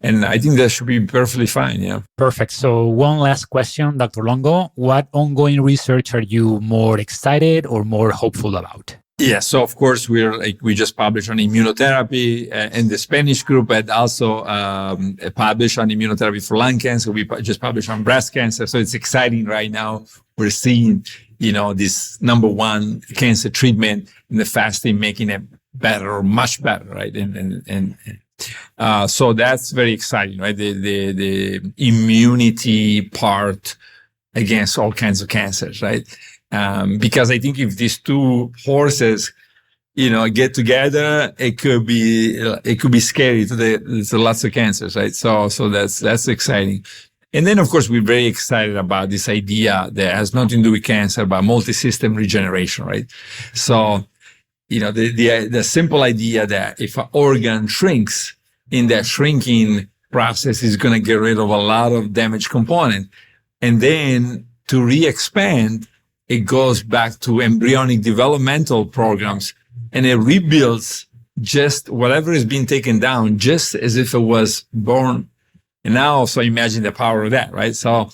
B: I think that should be perfectly fine.
A: Perfect. So one last question, Dr. Longo. What ongoing research are you more excited or more hopeful about?
B: Yeah, so of course we just published on immunotherapy in the Spanish group, but also published on immunotherapy for lung cancer. We just published on breast cancer. So it's exciting right now. We're seeing, this number one cancer treatment in the fasting, making it better or much better, right? And so that's very exciting, right? The immunity part against all kinds of cancers, right? Because I think if these two horses, get together, it could be scary to lots of cancers, right? So that's exciting. And then, of course, we're very excited about this idea that has nothing to do with cancer, but multi-system regeneration, right? So, the simple idea that if an organ shrinks, in that shrinking process is going to get rid of a lot of damaged component. And then to re-expand, it goes back to embryonic developmental programs, and it rebuilds just whatever is being taken down, just as if it was born. And now also imagine the power of that, right? So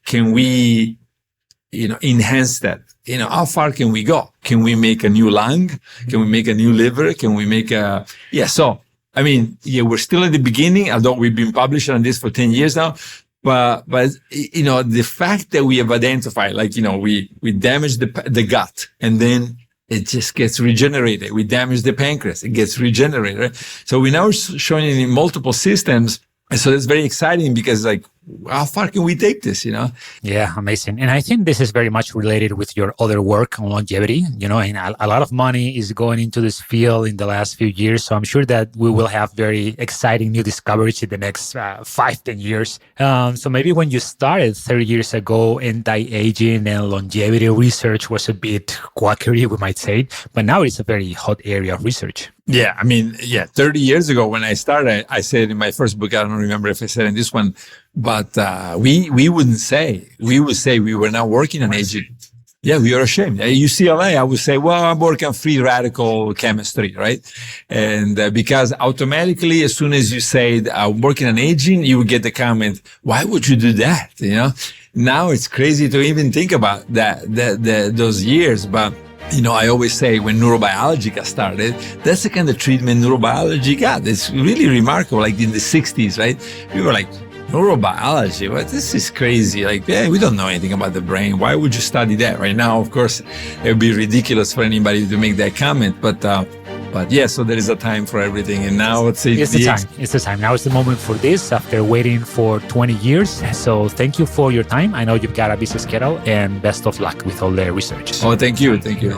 B: can we, enhance that? How far can we go? Can we make a new lung? Can we make a new liver? Can we make we're still at the beginning, although we've been publishing on this for 10 years now. But the fact that we have identified, we damage the gut, and then it just gets regenerated. We damage the pancreas, it gets regenerated. Right? So we're now showing it in multiple systems. And so it's very exciting because how far can we take this,
A: Yeah, amazing. And I think this is very much related with your other work on longevity, and a lot of money is going into this field in the last few years. So I'm sure that we will have very exciting new discoveries in the next 5-10 years. So maybe when you started 30 years ago, anti-aging and longevity research was a bit quackery, we might say, but now it's a very hot area of research.
B: Yeah, 30 years ago when I started, I said in my first book, I don't remember if I said in this one, but we would say we were not working on aging. Yeah, we are ashamed. At UCLA, I would say, well, I'm working on free radical chemistry, right? And because automatically, as soon as you say I'm working on aging, you would get the comment, why would you do that? Now it's crazy to even think about those years, but I always say when neurobiology got started, that's the kind of treatment neurobiology got. It's really remarkable. Like in the 60s, right? We were like, neurobiology, what? This is crazy. We don't know anything about the brain. Why would you study that? Right now, of course, it would be ridiculous for anybody to make that comment. But yeah, so there is a time for everything. And now it's the time.
A: It's the time. Now is the moment for this after waiting for 20 years. So thank you for your time. I know you've got a busy schedule, and best of luck with all the research.
B: Oh, thank you. Thank you.